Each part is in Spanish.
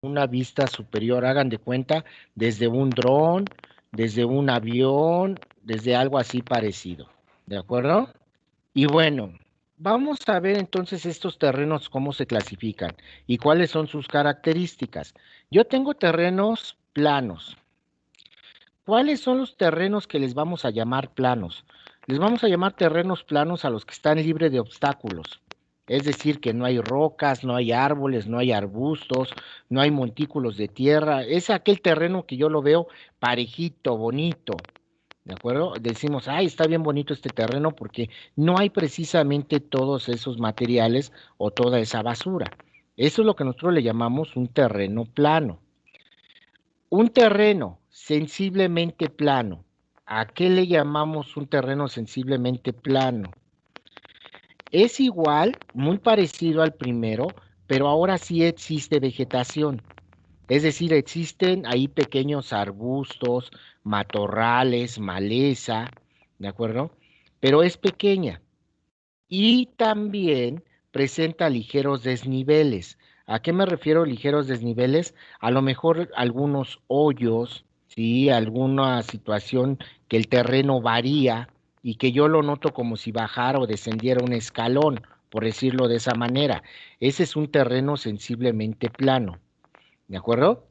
una vista superior, hagan de cuenta, desde un dron, desde un avión, desde algo así parecido, ¿de acuerdo? Y bueno, vamos a ver entonces estos terrenos, cómo se clasifican y cuáles son sus características. Yo tengo terrenos planos. ¿Cuáles son los terrenos que les vamos a llamar planos? Les vamos a llamar terrenos planos a los que están libres de obstáculos. Es decir, que no hay rocas, no hay árboles, no hay arbustos, no hay montículos de tierra. Es aquel terreno que yo lo veo parejito, bonito. ¿De acuerdo? Decimos, ay, está bien bonito este terreno porque no hay precisamente todos esos materiales o toda esa basura. Eso es lo que nosotros le llamamos un terreno plano. Un terreno sensiblemente plano. ¿A qué le llamamos un terreno sensiblemente plano? Es igual, muy parecido al primero, pero ahora sí existe vegetación. Es decir, existen ahí pequeños arbustos, matorrales, maleza, ¿de acuerdo? Pero es pequeña. Y también presenta ligeros desniveles. ¿A qué me refiero ligeros desniveles? A lo mejor algunos hoyos, ¿sí? Alguna situación que el terreno varía y que yo lo noto como si bajara o descendiera un escalón, por decirlo de esa manera. Ese es un terreno sensiblemente plano, ¿de acuerdo?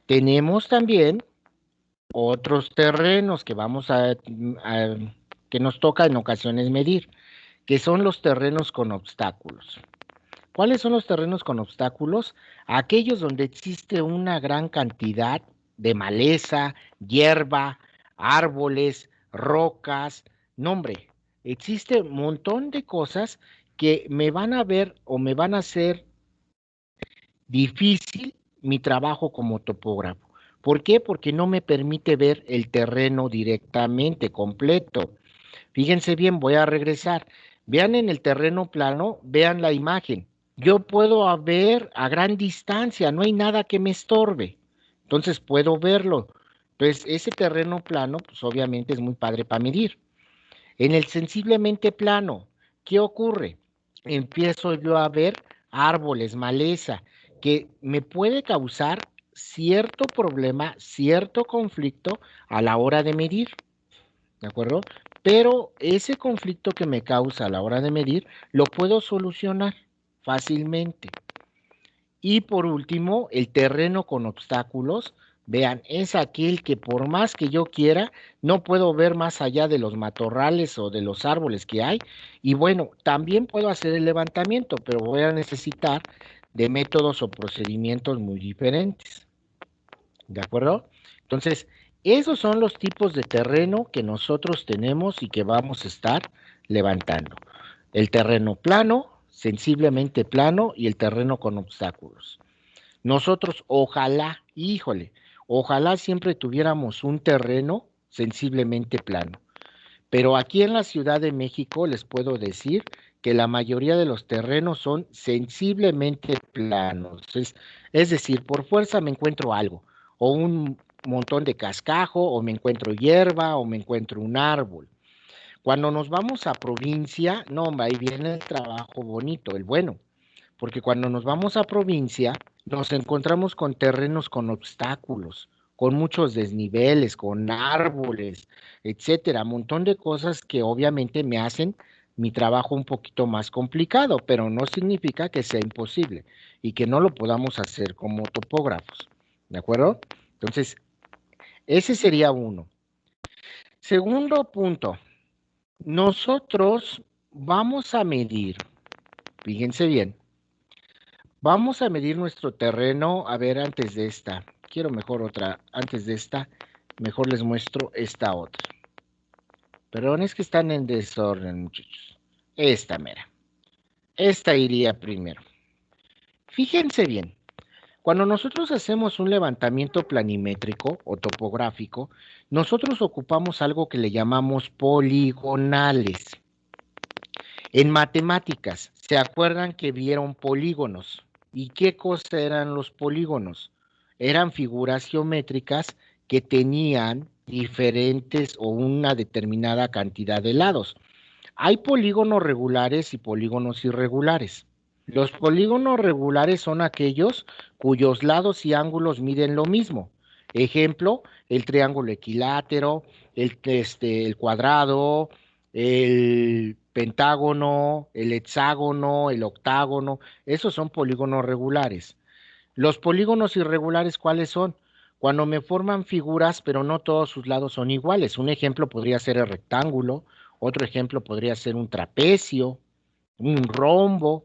Tenemos también otros terrenos que que nos toca en ocasiones medir, que son los terrenos con obstáculos. ¿Cuáles son los terrenos con obstáculos? Aquellos donde existe una gran cantidad de maleza, hierba, árboles, rocas. No, hombre, existe un montón de cosas que me van a ver o me van a hacer difícil mi trabajo como topógrafo. ¿Por qué? Porque no me permite ver el terreno directamente, completo. Fíjense bien, voy a regresar. Vean en el terreno plano, vean la imagen. Yo puedo ver a gran distancia, no hay nada que me estorbe. Entonces puedo verlo. Entonces, ese terreno plano, pues obviamente es muy padre para medir. En el sensiblemente plano, ¿qué ocurre? Empiezo yo a ver árboles, maleza, que me puede causar cierto problema, cierto conflicto a la hora de medir. ¿De acuerdo? Pero ese conflicto que me causa a la hora de medir, lo puedo solucionar fácilmente. Y por último, el terreno con obstáculos. Vean, es aquel que por más que yo quiera, no puedo ver más allá de los matorrales o de los árboles que hay. Y bueno, también puedo hacer el levantamiento, pero voy a necesitar de métodos o procedimientos muy diferentes. ¿De acuerdo? Entonces, esos son los tipos de terreno que nosotros tenemos y que vamos a estar levantando. El terreno plano, sensiblemente plano, y el terreno con obstáculos. Nosotros, ojalá, híjole, ojalá siempre tuviéramos un terreno sensiblemente plano. Pero aquí en la Ciudad de México les puedo decir que la mayoría de los terrenos son sensiblemente planos. Es decir, por fuerza me encuentro algo, o un montón de cascajo, o me encuentro hierba, o me encuentro un árbol. Cuando nos vamos a provincia, no, hombre, ahí viene el trabajo bonito, el bueno, porque cuando nos vamos a provincia, nos encontramos con terrenos con obstáculos, con muchos desniveles, con árboles, etcétera, un montón de cosas que obviamente me hacen mi trabajo un poquito más complicado, pero no significa que sea imposible y que no lo podamos hacer como topógrafos, ¿de acuerdo? Entonces, ese sería uno. Segundo punto, nosotros vamos a medir, fíjense bien, vamos a medir nuestro terreno, a ver, antes de esta, quiero mejor otra, antes de esta, mejor les muestro esta otra. Perdón, es que están en desorden, muchachos. Esta mera. Esta iría primero. Fíjense bien, cuando nosotros hacemos un levantamiento planimétrico o topográfico, nosotros ocupamos algo que le llamamos poligonales. En matemáticas, ¿se acuerdan que vieron polígonos? ¿Y qué cosa eran los polígonos? Eran figuras geométricas que tenían diferentes o una determinada cantidad de lados. Hay polígonos regulares y polígonos irregulares. Los polígonos regulares son aquellos cuyos lados y ángulos miden lo mismo. Ejemplo, el triángulo equilátero, el cuadrado, el pentágono, el hexágono, el octágono. Esos son polígonos regulares. Los polígonos irregulares, ¿cuáles son? Cuando me forman figuras, pero no todos sus lados son iguales. Un ejemplo podría ser el rectángulo, otro ejemplo podría ser un trapecio, un rombo,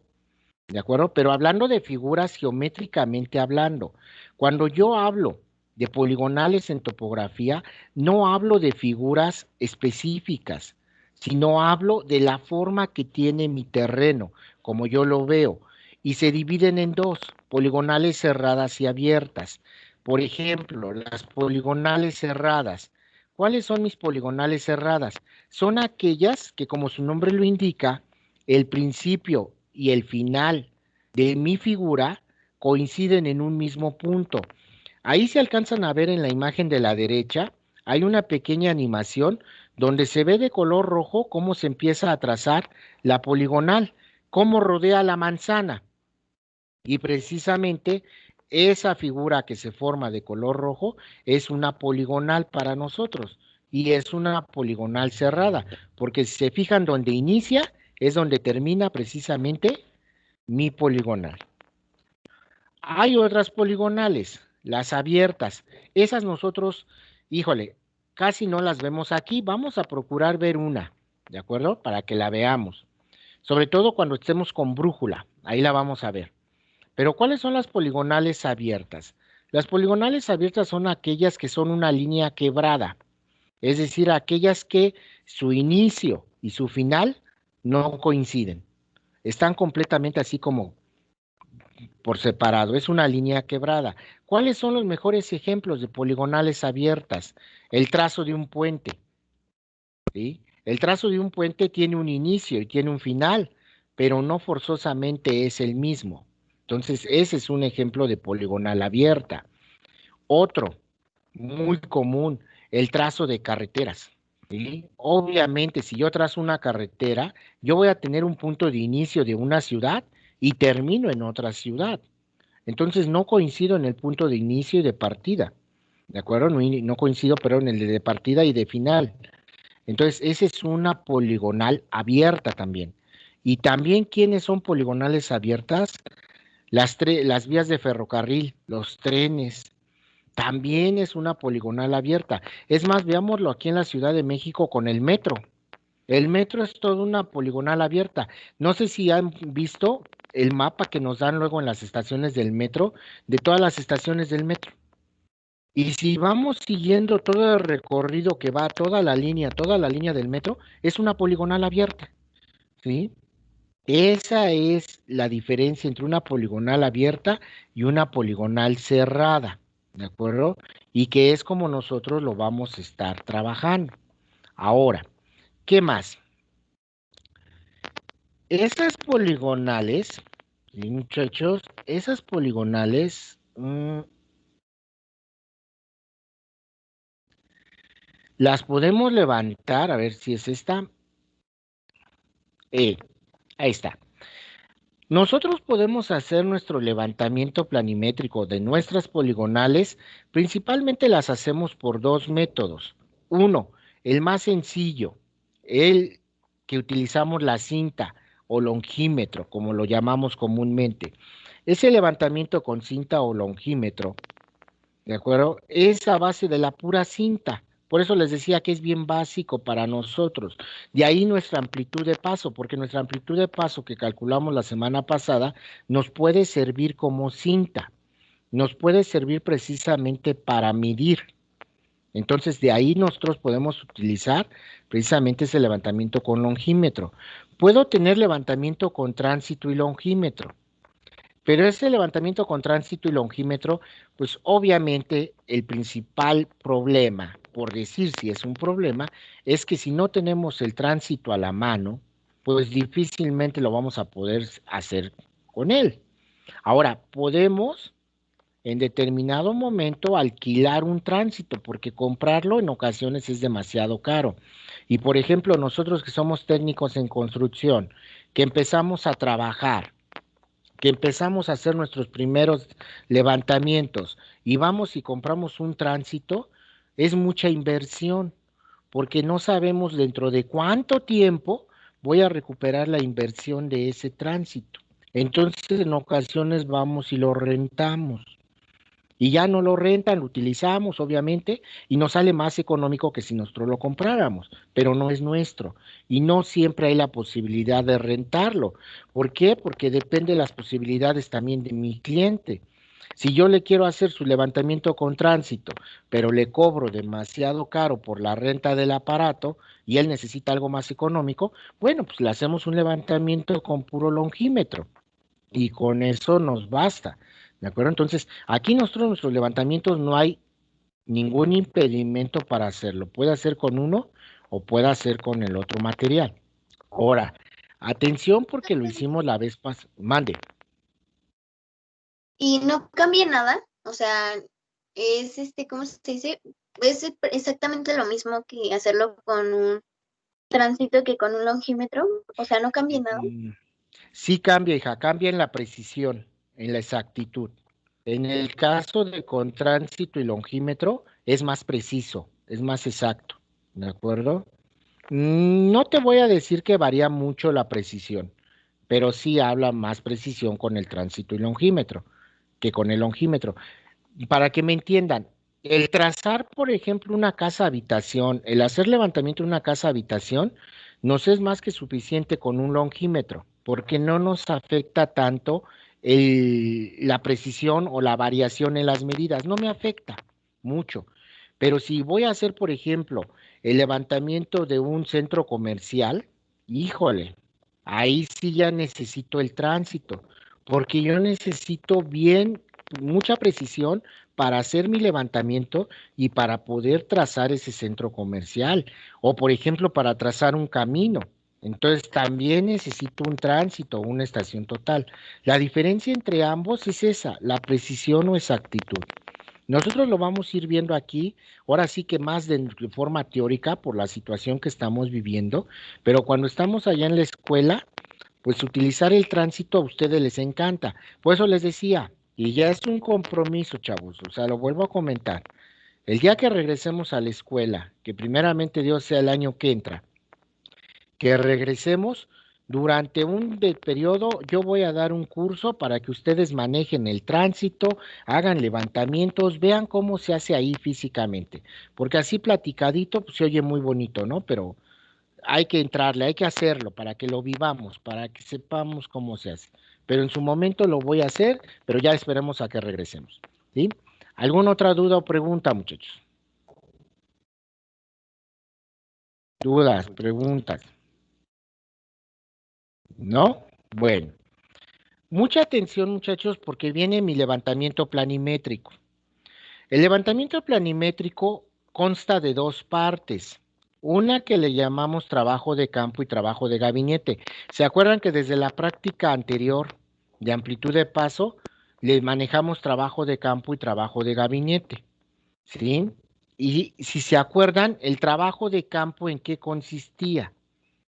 ¿de acuerdo? Pero hablando de figuras geométricamente hablando, cuando yo hablo de poligonales en topografía, no hablo de figuras específicas, sino hablo de la forma que tiene mi terreno, como yo lo veo, y se dividen en dos, poligonales cerradas y abiertas. Por ejemplo, las poligonales cerradas. ¿Cuáles son mis poligonales cerradas? Son aquellas que, como su nombre lo indica, el principio y el final de mi figura coinciden en un mismo punto. Ahí se alcanzan a ver en la imagen de la derecha, hay una pequeña animación donde se ve de color rojo cómo se empieza a trazar la poligonal, cómo rodea la manzana. Y precisamente esa figura que se forma de color rojo es una poligonal para nosotros y es una poligonal cerrada, porque si se fijan donde inicia es donde termina precisamente mi poligonal. Hay otras poligonales, las abiertas. Esas nosotros, híjole, casi no las vemos aquí. Vamos a procurar ver una, ¿de acuerdo? Para que la veamos. Sobre todo cuando estemos con brújula, ahí la vamos a ver. Pero ¿cuáles son las poligonales abiertas? Las poligonales abiertas son aquellas que son una línea quebrada, es decir, aquellas que su inicio y su final no coinciden. Están completamente así como por separado, es una línea quebrada. ¿Cuáles son los mejores ejemplos de poligonales abiertas? El trazo de un puente, ¿sí? El trazo de un puente tiene un inicio y tiene un final, pero no forzosamente es el mismo. Entonces, ese es un ejemplo de poligonal abierta. Otro, muy común, el trazo de carreteras, ¿sí? Obviamente, si yo trazo una carretera, yo voy a tener un punto de inicio de una ciudad y termino en otra ciudad. Entonces no coincido en el punto de inicio y de partida, ¿de acuerdo? No, no coincido, pero en el de partida y de final. Entonces, esa es una poligonal abierta también. Y también, ¿quiénes son poligonales abiertas? Las vías de ferrocarril, los trenes, también es una poligonal abierta. Es más, veámoslo aquí en la Ciudad de México con el metro. El metro es toda una poligonal abierta. No sé si han visto el mapa que nos dan luego en las estaciones del metro, de todas las estaciones del metro. Y si vamos siguiendo todo el recorrido que va toda la línea del metro, es una poligonal abierta, ¿sí? Esa es la diferencia entre una poligonal abierta y una poligonal cerrada, ¿de acuerdo? Y que es como nosotros lo vamos a estar trabajando. Ahora, ¿qué más? Esas poligonales, sí, muchachos, esas poligonales las podemos levantar, a ver si es esta. Eh, Ahí está. Nosotros podemos hacer nuestro levantamiento planimétrico de nuestras poligonales, principalmente las hacemos por dos métodos. Uno, el más sencillo, el que utilizamos la cinta o longímetro, como lo llamamos comúnmente. Ese levantamiento con cinta o longímetro, ¿de acuerdo? Es a base de la pura cinta. Por eso les decía que es bien básico para nosotros. De ahí nuestra amplitud de paso, porque nuestra amplitud de paso que calculamos la semana pasada nos puede servir como cinta, nos puede servir precisamente para medir. Entonces, de ahí nosotros podemos utilizar precisamente ese levantamiento con longímetro. Puedo tener levantamiento con tránsito y longímetro. Pero ese levantamiento con tránsito y longímetro, pues obviamente el principal problema, por decir si es un problema, es que si no tenemos el tránsito a la mano, pues difícilmente lo vamos a poder hacer con él. Ahora, podemos en determinado momento alquilar un tránsito, porque comprarlo en ocasiones es demasiado caro. Y por ejemplo, nosotros que somos técnicos en construcción, que empezamos a trabajar, que empezamos a hacer nuestros primeros levantamientos y vamos y compramos un tránsito, es mucha inversión, porque no sabemos dentro de cuánto tiempo voy a recuperar la inversión de ese tránsito. Entonces, en ocasiones vamos y lo rentamos. Y ya no lo rentan, lo utilizamos, obviamente, y nos sale más económico que si nosotros lo compráramos, pero no es nuestro. Y no siempre hay la posibilidad de rentarlo. ¿Por qué? Porque depende de las posibilidades también de mi cliente. Si yo le quiero hacer su levantamiento con tránsito, pero le cobro demasiado caro por la renta del aparato y él necesita algo más económico, bueno, pues le hacemos un levantamiento con puro longímetro y con eso nos basta. ¿De acuerdo? Entonces, aquí nosotros, nuestros levantamientos, no hay ningún impedimento para hacerlo. Puede hacer con uno o puede hacer con el otro material. Ahora, atención porque lo hicimos la vez pasada. Mande. Y no cambia nada, o sea, es ¿cómo se dice? Es exactamente lo mismo que hacerlo con un tránsito que con un longímetro, o sea, no cambia nada. Mm, sí cambia, hija, cambia en la precisión, en la exactitud. En el caso de con tránsito y longímetro, es más preciso, es más exacto. ¿De acuerdo? No te voy a decir que varía mucho la precisión, pero sí habla más precisión con el tránsito y longímetro que con el longímetro. Para que me entiendan, el trazar, por ejemplo, una casa habitación, el hacer levantamiento de una casa habitación, nos es más que suficiente con un longímetro, porque no nos afecta tanto la precisión o la variación en las medidas, no me afecta mucho. Pero si voy a hacer, por ejemplo, el levantamiento de un centro comercial, híjole, ahí sí ya necesito el tránsito, porque yo necesito bien, mucha precisión para hacer mi levantamiento y para poder trazar ese centro comercial, o por ejemplo, para trazar un camino. Entonces también necesito un tránsito, una estación total. La diferencia entre ambos es esa, la precisión o exactitud. Nosotros lo vamos a ir viendo aquí, ahora sí que más de forma teórica por la situación que estamos viviendo, pero cuando estamos allá en la escuela, pues utilizar el tránsito a ustedes les encanta. Por eso les decía, y ya es un compromiso, chavos, o sea, lo vuelvo a comentar. El día que regresemos a la escuela, que primeramente Dios sea el año que entra, que regresemos durante un periodo, yo voy a dar un curso para que ustedes manejen el tránsito, hagan levantamientos, vean cómo se hace ahí físicamente, porque así platicadito pues, se oye muy bonito, ¿no? Pero hay que entrarle, hay que hacerlo para que lo vivamos, para que sepamos cómo se hace. Pero en su momento lo voy a hacer, pero ya esperemos a que regresemos, ¿sí? ¿Alguna otra duda o pregunta, muchachos? Dudas, preguntas, ¿no? Bueno, mucha atención, muchachos, porque viene mi levantamiento planimétrico. El levantamiento planimétrico consta de dos partes. Una que le llamamos trabajo de campo y trabajo de gabinete. ¿Se acuerdan que desde la práctica anterior de amplitud de paso le manejamos trabajo de campo y trabajo de gabinete? ¿Sí? Y si se acuerdan, el trabajo de campo en qué consistía?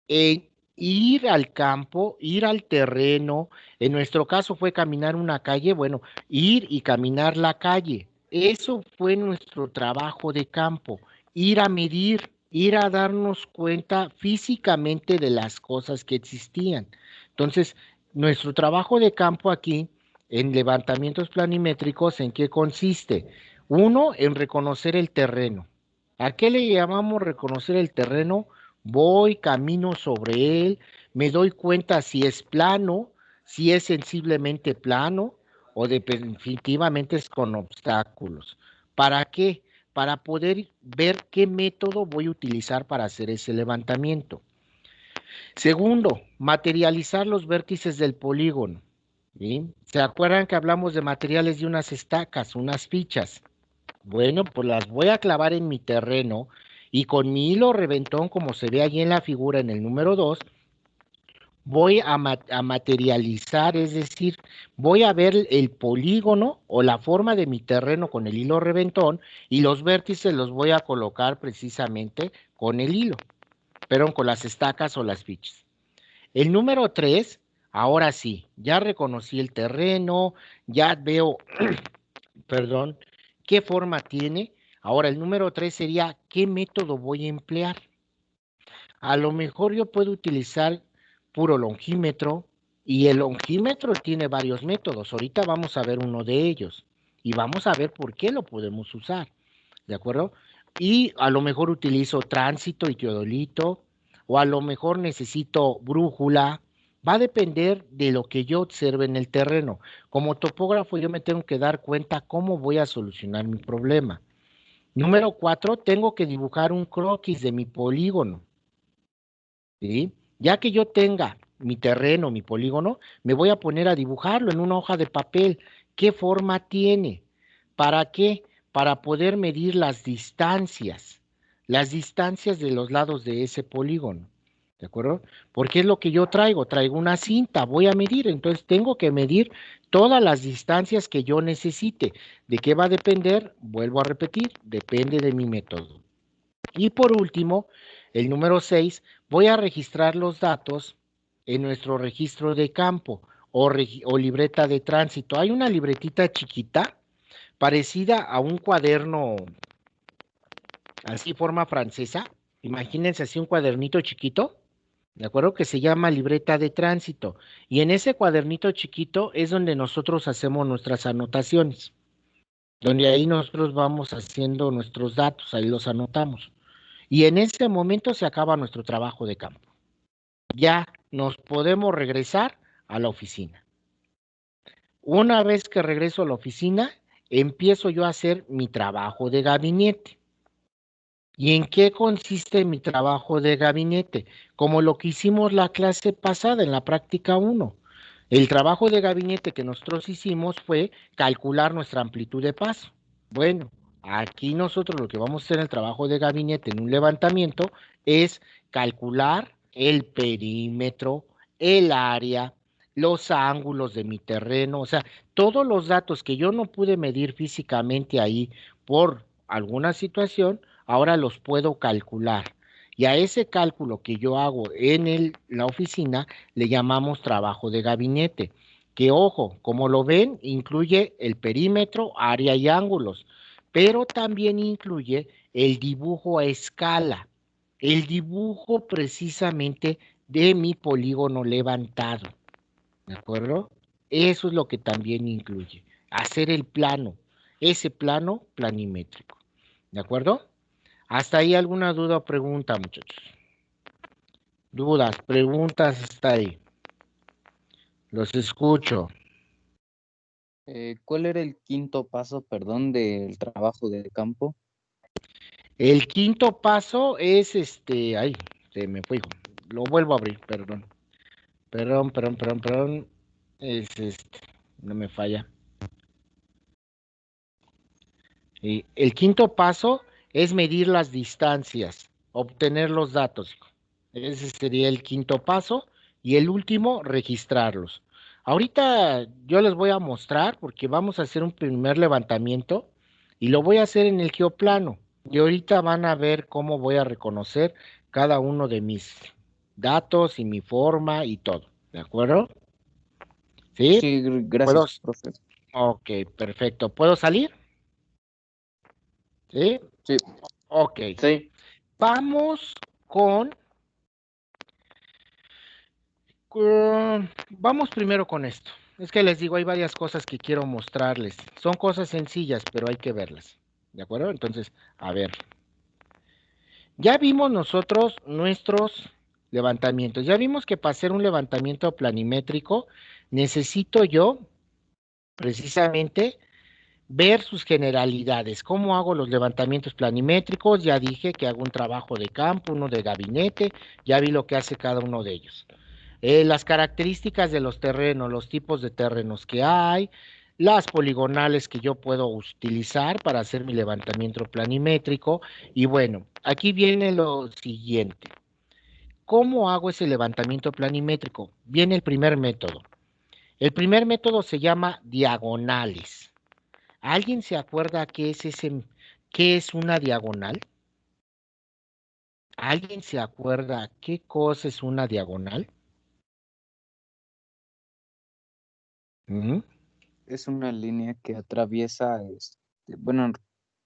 En ir al campo, ir al terreno, en nuestro caso fue caminar una calle, bueno, ir y caminar la calle. Eso fue nuestro trabajo de campo, ir a medir, ir a darnos cuenta físicamente de las cosas que existían. Entonces, nuestro trabajo de campo aquí, en levantamientos planimétricos, ¿en qué consiste? Uno, en reconocer el terreno. ¿A qué le llamamos reconocer el terreno? Voy, camino sobre él, me doy cuenta si es plano, si es sensiblemente plano o definitivamente es con obstáculos. ¿Para qué? Para poder ver qué método voy a utilizar para hacer ese levantamiento. Segundo, materializar los vértices del polígono. ¿Sí? ¿Se acuerdan que hablamos de materiales de unas estacas, unas fichas? Bueno, pues las voy a clavar en mi terreno y con mi hilo reventón, como se ve allí en la figura en el número 2, voy a materializar, es decir, voy a ver el polígono o la forma de mi terreno con el hilo reventón y los vértices los voy a colocar precisamente con el hilo, pero con las estacas o las fichas. El número 3, Ahora sí, ya reconocí el terreno, ya veo, perdón, qué forma tiene. Ahora el número 3 sería, ¿qué método voy a emplear? A lo mejor yo puedo utilizar puro longímetro y el longímetro tiene varios métodos. Ahorita vamos a ver uno de ellos y vamos a ver por qué lo podemos usar, ¿de acuerdo? Y a lo mejor utilizo tránsito y teodolito o a lo mejor necesito brújula. Va a depender de lo que yo observe en el terreno. Como topógrafo yo me tengo que dar cuenta cómo voy a solucionar mi problema. Número 4, tengo que dibujar un croquis de mi polígono. ¿Sí? Ya que yo tenga mi terreno, mi polígono, me voy a poner a dibujarlo en una hoja de papel. ¿Qué forma tiene? ¿Para qué? Para poder medir las distancias de los lados de ese polígono. ¿De acuerdo? Porque es lo que yo traigo. Traigo una cinta, voy a medir, entonces tengo que medir todas las distancias que yo necesite. ¿De qué va a depender? Vuelvo a repetir, depende de mi método. Y por último, el número 6, voy a registrar los datos en nuestro registro de campo o libreta de tránsito. Hay una libretita chiquita parecida a un cuaderno así forma francesa. Imagínense así un cuadernito chiquito, ¿de acuerdo? Que se llama libreta de tránsito. Y en ese cuadernito chiquito es donde nosotros hacemos nuestras anotaciones, donde ahí nosotros vamos haciendo nuestros datos, ahí los anotamos. Y en ese momento se acaba nuestro trabajo de campo. Ya nos podemos regresar a la oficina. Una vez que regreso a la oficina, empiezo yo a hacer mi trabajo de gabinete. ¿Y en qué consiste mi trabajo de gabinete? Como lo que hicimos la clase pasada en la práctica 1. El trabajo de gabinete que nosotros hicimos fue calcular nuestra amplitud de paso. Bueno, aquí nosotros lo que vamos a hacer en el trabajo de gabinete en un levantamiento es calcular el perímetro, el área, los ángulos de mi terreno, o sea, todos los datos que yo no pude medir físicamente ahí por alguna situación, ahora los puedo calcular. Y a ese cálculo que yo hago en la oficina le llamamos trabajo de gabinete, que ojo, como lo ven, incluye el perímetro, área y ángulos, pero también incluye el dibujo a escala, el dibujo precisamente de mi polígono levantado, ¿de acuerdo? Eso es lo que también incluye, hacer el plano, ese plano planimétrico, ¿de acuerdo? ¿Hasta ahí alguna duda o pregunta, muchachos? Dudas, preguntas hasta ahí. Los escucho. ¿Cuál era el quinto paso, perdón, del trabajo de campo? El quinto paso es ay, se me fue, hijo. Lo vuelvo a abrir, perdón. Perdón. Es no me falla. El quinto paso es medir las distancias, obtener los datos, hijo. Ese sería el quinto paso. Y el último, registrarlos. Ahorita yo les voy a mostrar porque vamos a hacer un primer levantamiento y lo voy a hacer en el geoplano. Y ahorita van a ver cómo voy a reconocer cada uno de mis datos y mi forma y todo. ¿De acuerdo? ¿Sí? Sí, ¿Puedo? gracias, profe. Ok, perfecto. ¿Puedo salir? ¿Sí? Sí, Ok. sí. Vamos con vamos primero con esto. Es que les digo, hay varias cosas que quiero mostrarles. Son cosas sencillas, pero hay que verlas. ¿De acuerdo? Entonces, a ver. Ya vimos nosotros nuestros levantamientos. Ya vimos que para hacer un levantamiento planimétrico necesito yo precisamente ver sus generalidades. ¿Cómo hago los levantamientos planimétricos? Ya dije que hago un trabajo de campo, uno de gabinete. Ya vi lo que hace cada uno de ellos. Las características de los terrenos, los tipos de terrenos que hay, las poligonales que yo puedo utilizar para hacer mi levantamiento planimétrico. Y bueno, aquí viene lo siguiente. ¿Cómo hago ese levantamiento planimétrico? Viene el primer método. El primer método se llama diagonales. ¿Alguien se acuerda qué es una diagonal? ¿Alguien se acuerda qué cosa es una diagonal? Ujú. Es una línea que atraviesa, bueno,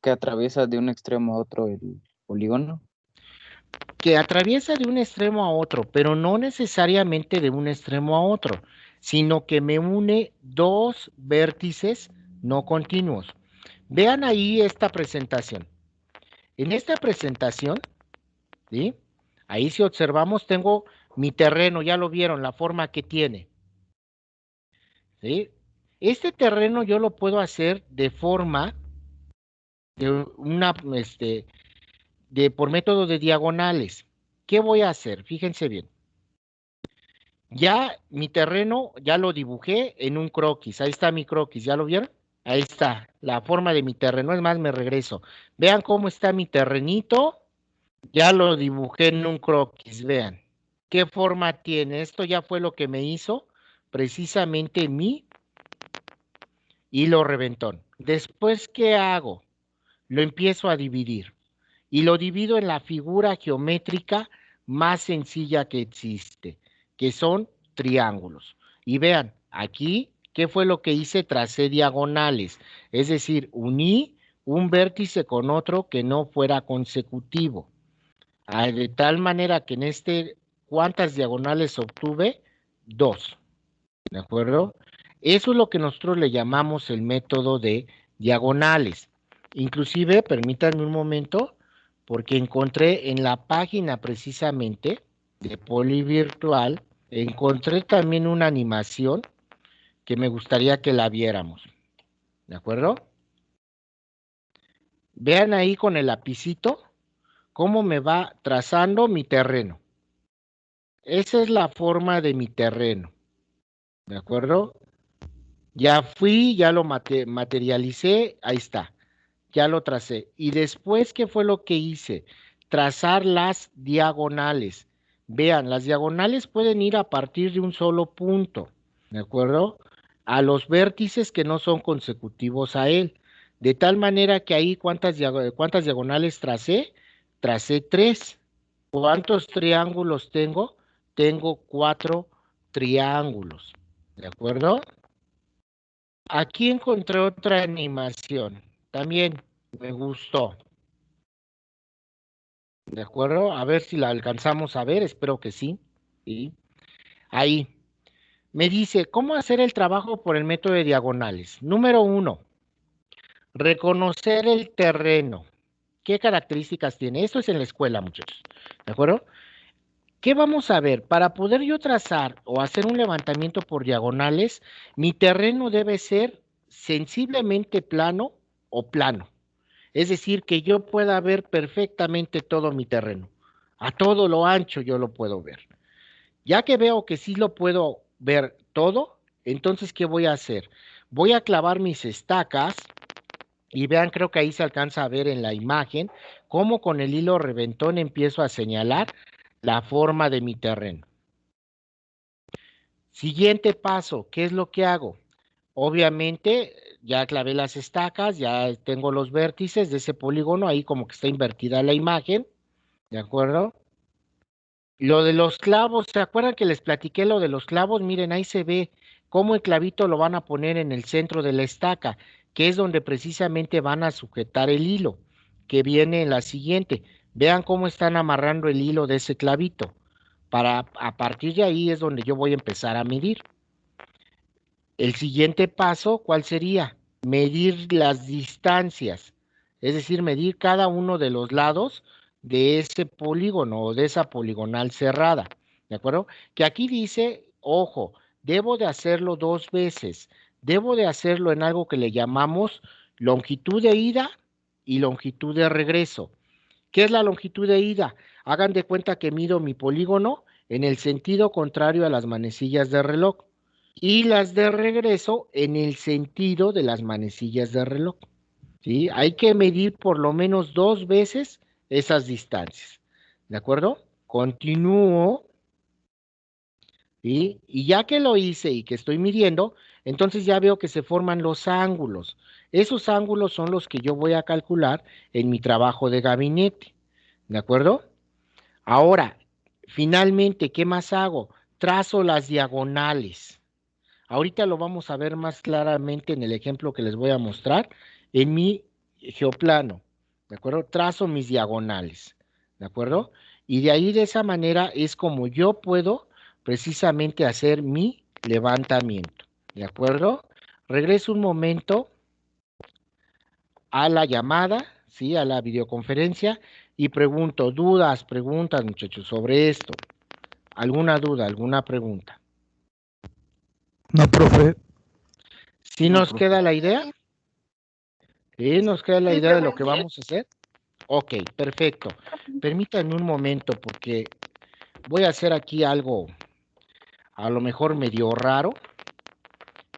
que atraviesa de un extremo a otro el polígono. Que atraviesa de un extremo a otro, pero no necesariamente de un extremo a otro, sino que me une dos vértices no continuos. Vean ahí esta presentación. En esta presentación, ¿sí? Ahí si observamos tengo mi terreno, ya lo vieron, la forma que tiene, ¿sí? Este terreno yo lo puedo hacer de forma de una, por método de diagonales. ¿Qué voy a hacer? Fíjense bien. Ya mi terreno, ya lo dibujé en un croquis. Ahí está mi croquis, ¿ya lo vieron? Ahí está, la forma de mi terreno. Es más, me regreso. Vean cómo está mi terrenito. Ya lo dibujé en un croquis, vean. ¿Qué forma tiene? Esto ya fue lo que me hizo precisamente mi hilo reventón. Después, ¿qué hago? Lo empiezo a dividir. Y lo divido en la figura geométrica más sencilla que existe, que son triángulos. Y vean, aquí, ¿qué fue lo que hice? Tracé diagonales, es decir, uní un vértice con otro que no fuera consecutivo. De tal manera que en este, ¿cuántas diagonales obtuve? Dos, ¿de acuerdo? Eso es lo que nosotros le llamamos el método de diagonales. Inclusive, permítanme un momento, porque encontré en la página precisamente de Polivirtual, encontré también una animación que me gustaría que la viéramos. ¿De acuerdo? Vean ahí con el lapicito cómo me va trazando mi terreno. Esa es la forma de mi terreno. ¿De acuerdo? Ya fui, ya lo materialicé, ahí está. Ya lo tracé. Y después, ¿qué fue lo que hice? Trazar las diagonales. Vean, las diagonales pueden ir a partir de un solo punto, ¿de acuerdo? A los vértices que no son consecutivos a él. De tal manera que ahí, ¿cuántas diagonales tracé? Tracé tres. ¿Cuántos triángulos tengo? Tengo cuatro triángulos, ¿de acuerdo? Aquí encontré otra animación. También me gustó. ¿De acuerdo? A ver si la alcanzamos a ver, espero que sí. ¿Sí? Ahí. Me dice, ¿cómo hacer el trabajo por el método de diagonales? Número uno, reconocer el terreno. ¿Qué características tiene? Esto es en la escuela, muchachos. ¿De acuerdo? ¿Qué vamos a ver? Para poder yo trazar o hacer un levantamiento por diagonales, mi terreno debe ser sensiblemente plano o plano. Es decir, que yo pueda ver perfectamente todo mi terreno. A todo lo ancho yo lo puedo ver. Ya que veo que sí lo puedo ver todo, entonces, ¿qué voy a hacer? Voy a clavar mis estacas y vean, creo que ahí se alcanza a ver en la imagen, cómo con el hilo reventón empiezo a señalar la forma de mi terreno. Siguiente paso, ¿qué es lo que hago? Obviamente, ya clavé las estacas, ya tengo los vértices de ese polígono, ahí como que está invertida la imagen, ¿de acuerdo? Lo de los clavos, ¿se acuerdan que les platiqué lo de los clavos? Miren, ahí se ve cómo el clavito lo van a poner en el centro de la estaca, que es donde precisamente van a sujetar el hilo, que viene en la siguiente. Vean cómo están amarrando el hilo de ese clavito. Para a partir de ahí es donde yo voy a empezar a medir. El siguiente paso, ¿cuál sería? Medir las distancias, es decir, medir cada uno de los lados de ese polígono o de esa poligonal cerrada, ¿de acuerdo? Que aquí dice, ojo, debo de hacerlo dos veces, debo de hacerlo en algo que le llamamos longitud de ida y longitud de regreso. ¿Qué es la longitud de ida? Hagan de cuenta que mido mi polígono en el sentido contrario a las manecillas de reloj y las de regreso en el sentido de las manecillas de reloj. ¿Sí? Hay que medir por lo menos dos veces esas distancias. ¿De acuerdo? Continúo. ¿Sí? Y ya que lo hice y que estoy midiendo, entonces ya veo que se forman los ángulos. Esos ángulos son los que yo voy a calcular en mi trabajo de gabinete. ¿De acuerdo? Ahora, finalmente, ¿qué más hago? Trazo las diagonales. Ahorita lo vamos a ver más claramente en el ejemplo que les voy a mostrar en mi geoplano, ¿de acuerdo? Trazo mis diagonales, ¿de acuerdo? Y de ahí de esa manera es como yo puedo precisamente hacer mi levantamiento, ¿de acuerdo? Regreso un momento a la llamada, ¿sí? A la videoconferencia y pregunto, dudas, preguntas, muchachos, sobre esto. ¿Alguna duda, alguna pregunta? No, profe. ¿Sí No, nos profe. queda la idea? ¿Sí nos queda la Sí, idea de lo profe. que vamos a hacer? Ok, perfecto. Permítanme un momento porque voy a hacer aquí algo a lo mejor medio raro,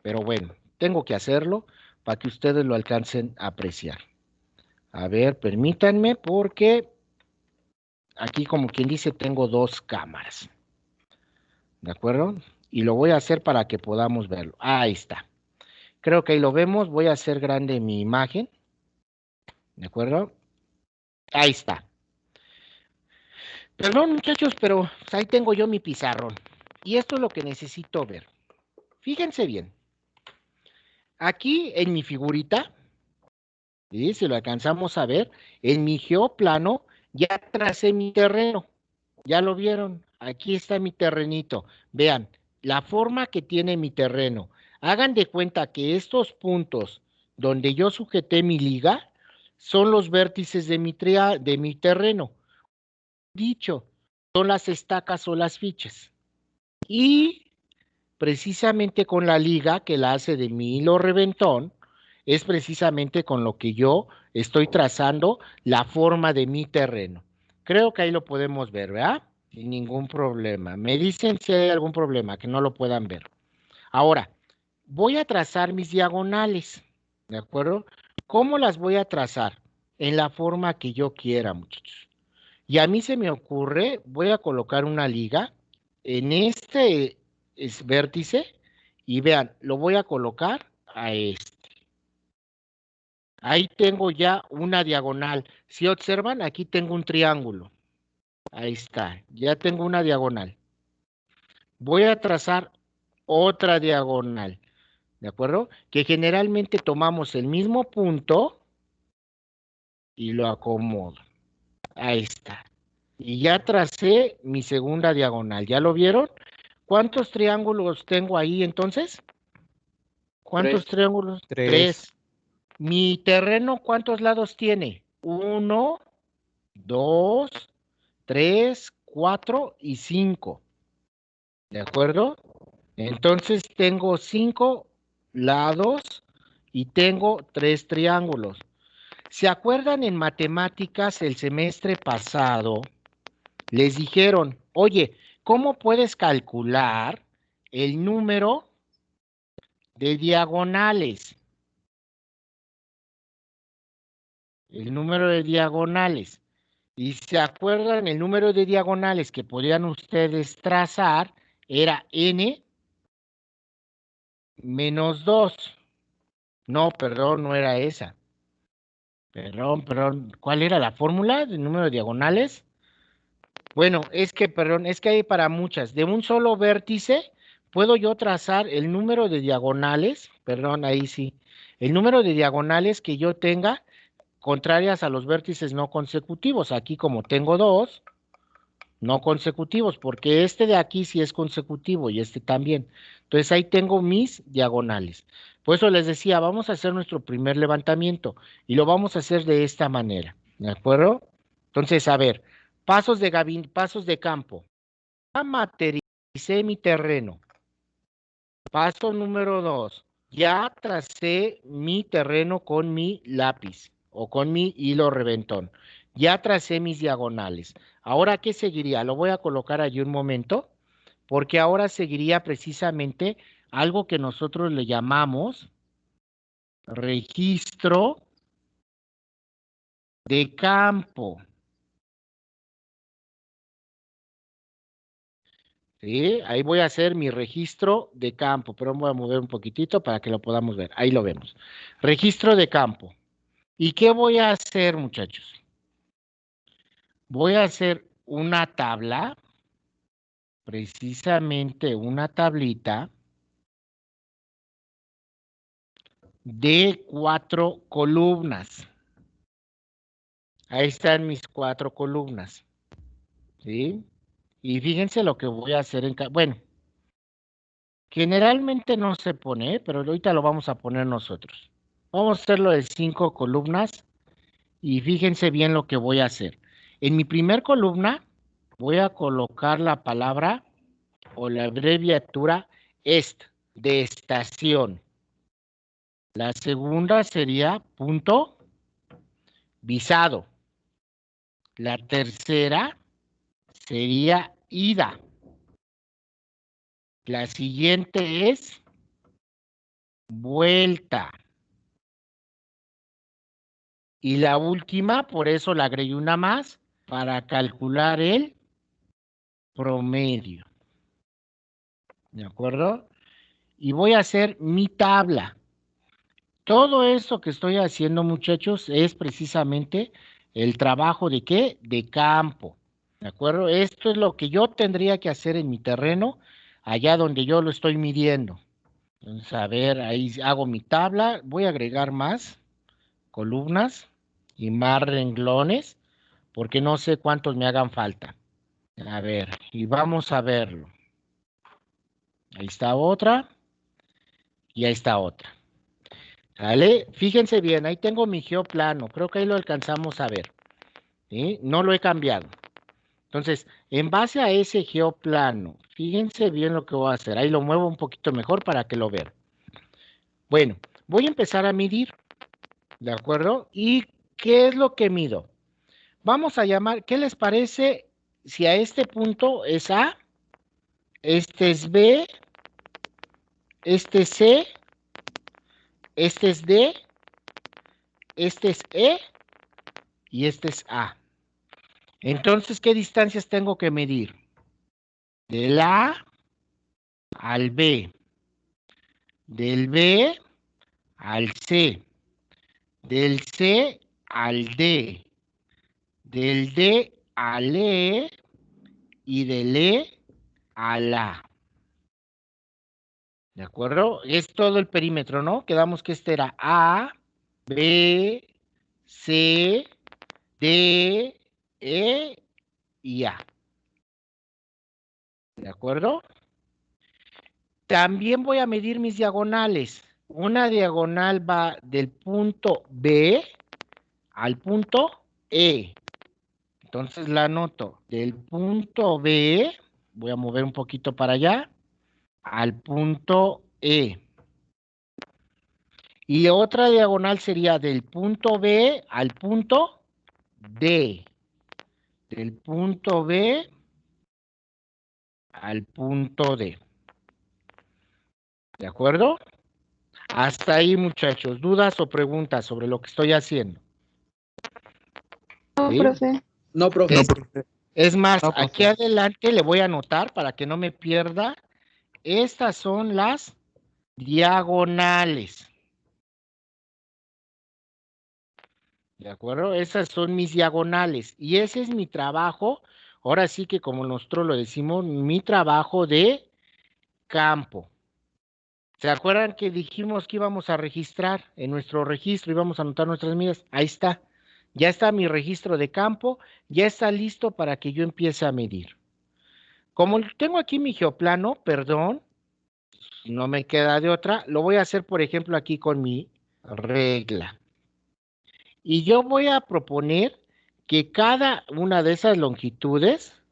pero bueno, tengo que hacerlo para que ustedes lo alcancen a apreciar. A ver, permítanme porque aquí como quien dice tengo dos cámaras, ¿de acuerdo? Y lo voy a hacer para que podamos verlo. Ahí está. Creo que ahí lo vemos. Voy a hacer grande mi imagen, ¿de acuerdo? Ahí está. Perdón, muchachos, pero pues, ahí tengo yo mi pizarrón. Y esto es lo que necesito ver. Fíjense bien. Aquí en mi figurita, ¿sí? Si lo alcanzamos a ver, en mi geoplano ya tracé mi terreno. ¿Ya lo vieron? Aquí está mi terrenito. Vean, la forma que tiene mi terreno. Hagan de cuenta que estos puntos donde yo sujeté mi liga son los vértices de de mi terreno. Dicho, son las estacas o las fichas. Y precisamente con la liga que la hace de mi hilo reventón, es precisamente con lo que yo estoy trazando la forma de mi terreno. Creo que ahí lo podemos ver, ¿verdad? Sin ningún problema. Me dicen si hay algún problema, que no lo puedan ver. Ahora, voy a trazar mis diagonales, ¿de acuerdo? ¿Cómo las voy a trazar? En la forma que yo quiera, muchachos. Y a mí se me ocurre, voy a colocar una liga en este vértice y vean, lo voy a colocar a este. Ahí tengo ya una diagonal. Si observan, aquí tengo un triángulo. Ahí está, ya tengo una diagonal. Voy a trazar otra diagonal, ¿de acuerdo? Que generalmente tomamos el mismo punto y lo acomodo. Ahí está. Y ya tracé mi segunda diagonal. ¿Ya lo vieron? ¿Cuántos triángulos tengo ahí entonces? ¿Cuántos Tres. triángulos? Tres. Tres. Mi terreno, ¿cuántos lados tiene? 1, 2, 3, 4 y 5. ¿De acuerdo? Entonces tengo 5 lados y tengo 3 triángulos. ¿Se acuerdan en matemáticas el semestre pasado? Les dijeron, oye, ¿cómo puedes calcular el número de diagonales? El número de diagonales. Y se acuerdan, el número de diagonales que podían ustedes trazar era n menos 2. No, perdón, no era esa. Perdón. ¿Cuál era la fórmula del número de diagonales? Bueno, perdón, es que hay para muchas. De un solo vértice, puedo yo trazar el número de diagonales, perdón, ahí sí, el número de diagonales que yo tenga contrarias a los vértices no consecutivos. Aquí como tengo dos, no consecutivos, porque este de aquí sí es consecutivo y este también. Entonces ahí tengo mis diagonales. Por eso les decía, vamos a hacer nuestro primer levantamiento y lo vamos a hacer de esta manera, ¿de acuerdo? Entonces, a ver, pasos de campo. Ya materialicé mi terreno. Paso número 2. Ya tracé mi terreno con mi lápiz o con mi hilo reventón. Ya tracé mis diagonales. Ahora, ¿qué seguiría? Lo voy a colocar allí un momento, porque ahora seguiría precisamente algo que nosotros le llamamos registro de campo. ¿Sí? Ahí voy a hacer mi registro de campo, pero voy a mover un poquitito para que lo podamos ver. Ahí lo vemos. Registro de campo. ¿Y qué voy a hacer, muchachos? Voy a hacer una tabla, precisamente una tablita, de 4 columnas. Ahí están mis 4 columnas. ¿Sí? Y fíjense lo que voy a hacer en... Bueno, generalmente no se pone, pero ahorita lo vamos a poner nosotros. Vamos a hacerlo de 5 columnas y fíjense bien lo que voy a hacer. En mi primer columna voy a colocar la palabra o la abreviatura EST, de estación. La segunda sería punto visado. La tercera sería ida. La siguiente es vuelta. Y la última, por eso le agregué una más, para calcular el promedio. ¿De acuerdo? Y voy a hacer mi tabla. Todo eso que estoy haciendo, muchachos, es precisamente el trabajo de ¿qué? De campo. ¿De acuerdo? Esto es lo que yo tendría que hacer en mi terreno, allá donde yo lo estoy midiendo. Entonces, a ver, ahí hago mi tabla. Voy a agregar más columnas y más renglones, porque no sé cuántos me hagan falta. A ver, y vamos a verlo. Ahí está otra y ahí está otra. ¿Vale? Fíjense bien, ahí tengo mi geoplano, creo que ahí lo alcanzamos a ver, ¿sí? No lo he cambiado. Entonces, en base a ese geoplano, fíjense bien lo que voy a hacer. Ahí lo muevo un poquito mejor para que lo vean. Bueno, voy a empezar a medir, ¿de acuerdo? ¿Y qué es lo que mido? Vamos a llamar, ¿qué les parece si a este punto es A, este es B, este es C, este es D, este es E y este es A? Entonces, ¿qué distancias tengo que medir? Del A al B, del B al C, del C al D, del D al E y del E al A. ¿De acuerdo? Es todo el perímetro, ¿no? Quedamos que este era A, B, C, D, E y A. ¿De acuerdo? También voy a medir mis diagonales. Una diagonal va del punto B al punto E. Entonces la anoto. Del punto B, voy a mover un poquito para allá, al punto E. Y otra diagonal sería del punto B al punto D. Del punto B al punto D. ¿De acuerdo? Hasta ahí, muchachos. ¿Dudas o preguntas sobre lo que estoy haciendo? No, ¿Sí? profe. No, profe. No, profe. Es más, No, aquí profe. adelante le voy a anotar para que no me pierda. Estas son las diagonales. ¿De acuerdo? Esas son mis diagonales. Y ese es mi trabajo. Ahora sí que como nosotros lo decimos, mi trabajo de campo. ¿Se acuerdan que dijimos que íbamos a registrar en nuestro registro, íbamos a anotar nuestras medidas? Ahí está. Ya está mi registro de campo, ya está listo para que yo empiece a medir. Como tengo aquí mi geoplano, perdón, no me queda de otra, lo voy a hacer, por ejemplo, aquí con mi regla. Y yo voy a proponer que cada una de esas longitudes,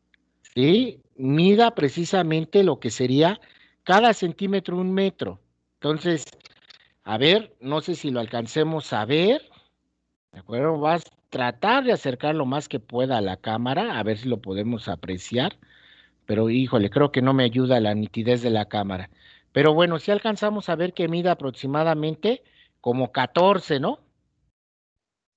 ¿sí?, mida precisamente lo que sería cada centímetro 1 metro. Entonces, a ver, no sé si lo alcancemos a ver, ¿de acuerdo? Vas a tratar de acercar lo más que pueda a la cámara, a ver si lo podemos apreciar, pero híjole, creo que no me ayuda la nitidez de la cámara. Pero bueno, si alcanzamos a ver que mide aproximadamente como 14, ¿no?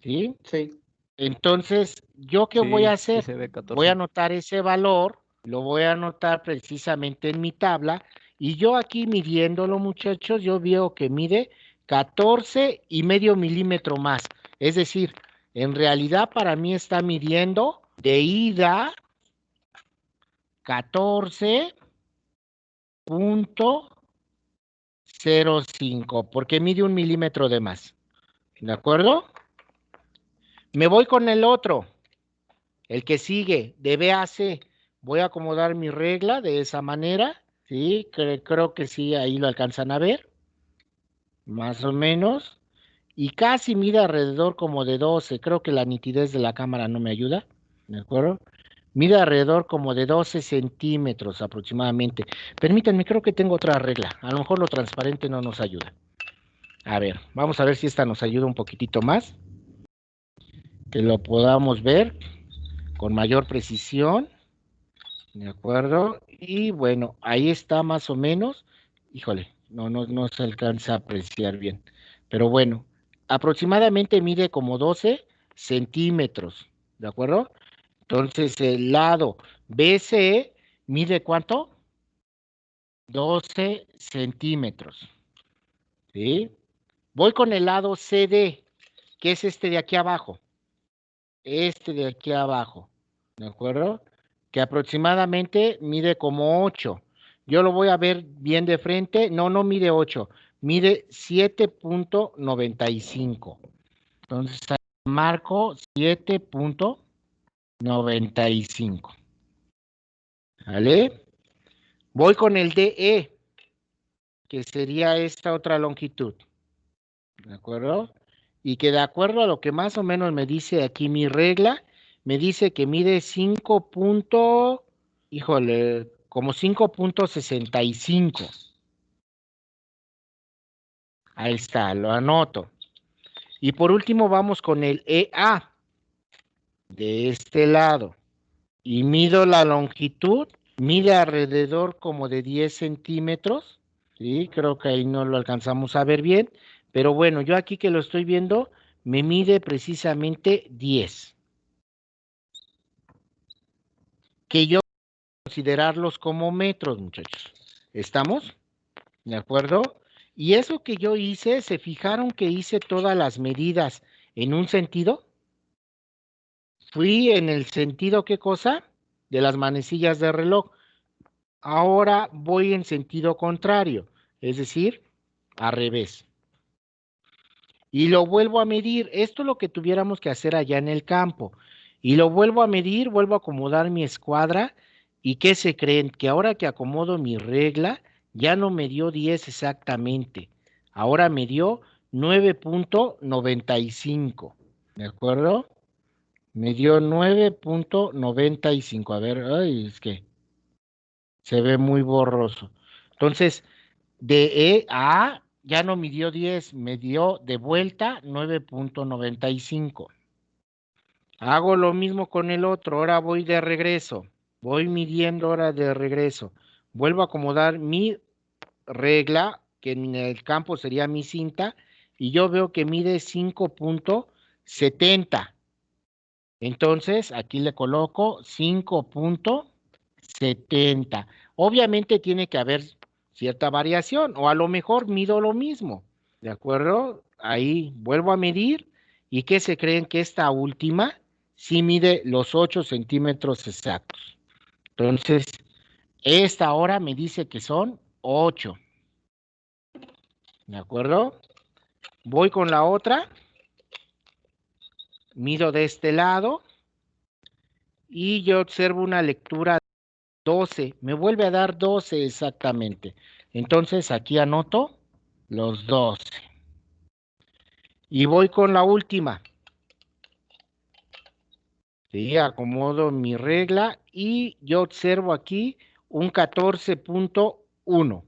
¿Sí? Sí. Entonces, ¿yo qué voy a Sí, hacer? se ve Voy a 14. anotar ese valor, lo voy a anotar precisamente en mi tabla, y yo aquí midiéndolo, muchachos, yo veo que mide 14,5 milímetros más. Es decir, en realidad para mí está midiendo de ida 14,5 0,5, porque mide 1 milímetro de más. ¿De acuerdo? Me voy con el otro, el que sigue, de B a C. Voy a acomodar mi regla de esa manera, ¿sí? Creo que sí, ahí lo alcanzan a ver, más o menos. Y casi mide alrededor como de 12. Creo que la nitidez de la cámara no me ayuda, ¿de acuerdo? Mide alrededor como de 12 centímetros aproximadamente. Permítanme, creo que tengo otra regla. A lo mejor lo transparente no nos ayuda. A ver, vamos a ver si esta nos ayuda un poquitito más. Que lo podamos ver con mayor precisión. ¿De acuerdo? Y bueno, ahí está más o menos. Híjole, no se alcanza a apreciar bien. Pero bueno, aproximadamente mide como 12 centímetros. ¿De acuerdo? Entonces el lado BCE mide ¿cuánto? 12 centímetros. ¿Sí? Voy con el lado CD, que es este de aquí abajo. Este de aquí abajo. ¿De acuerdo? Que aproximadamente mide como 8. Yo lo voy a ver bien de frente. No mide 8, mide 7.95. Entonces marco 7.95. ¿Vale? Voy con el DE, que sería esta otra longitud. ¿De acuerdo? Y que de acuerdo a lo que más o menos me dice aquí mi regla, me dice que mide 5. Híjole, como 5.65. Ahí está, lo anoto. Y por último vamos con el EA de este lado. Y mido la longitud, mide alrededor como de 10 centímetros. Sí, creo que ahí no lo alcanzamos a ver bien. Pero bueno, yo aquí que lo estoy viendo, me mide precisamente 10. Que yo considerarlos como metros, muchachos. ¿Estamos? ¿De acuerdo? Y eso que yo hice, ¿se fijaron que hice todas las medidas en un sentido? Fui en el sentido, ¿qué cosa? De las manecillas de reloj. Ahora voy en sentido contrario, es decir, al revés. Y lo vuelvo a medir. Esto es lo que tuviéramos que hacer allá en el campo. Y lo vuelvo a medir, vuelvo a acomodar mi escuadra. ¿Y qué se creen? Que ahora que acomodo mi regla, ya no me dio 10 exactamente. Ahora me dio 9.95. ¿De acuerdo? Me dio 9.95. A ver, ay, es que se ve muy borroso. Entonces, de E a A ya no midió 10, me dio de vuelta 9.95. Hago lo mismo con el otro, ahora voy de regreso. Voy midiendo ahora de regreso. Vuelvo a acomodar mi regla, que en el campo sería mi cinta, y yo veo que mide 5.70. Entonces, aquí le coloco 5.70. Obviamente tiene que haber cierta variación, o a lo mejor mido lo mismo, ¿de acuerdo? Ahí vuelvo a medir, y ¿qué se creen? Que esta última sí mide los 8 centímetros exactos. Entonces, esta ahora me dice que son 8, ¿de acuerdo? Voy con la otra, mido de este lado, y yo observo una lectura 12, me vuelve a dar 12 exactamente. Entonces aquí anoto los 12. Y voy con la última. Sí, acomodo mi regla y yo observo aquí un 14.1.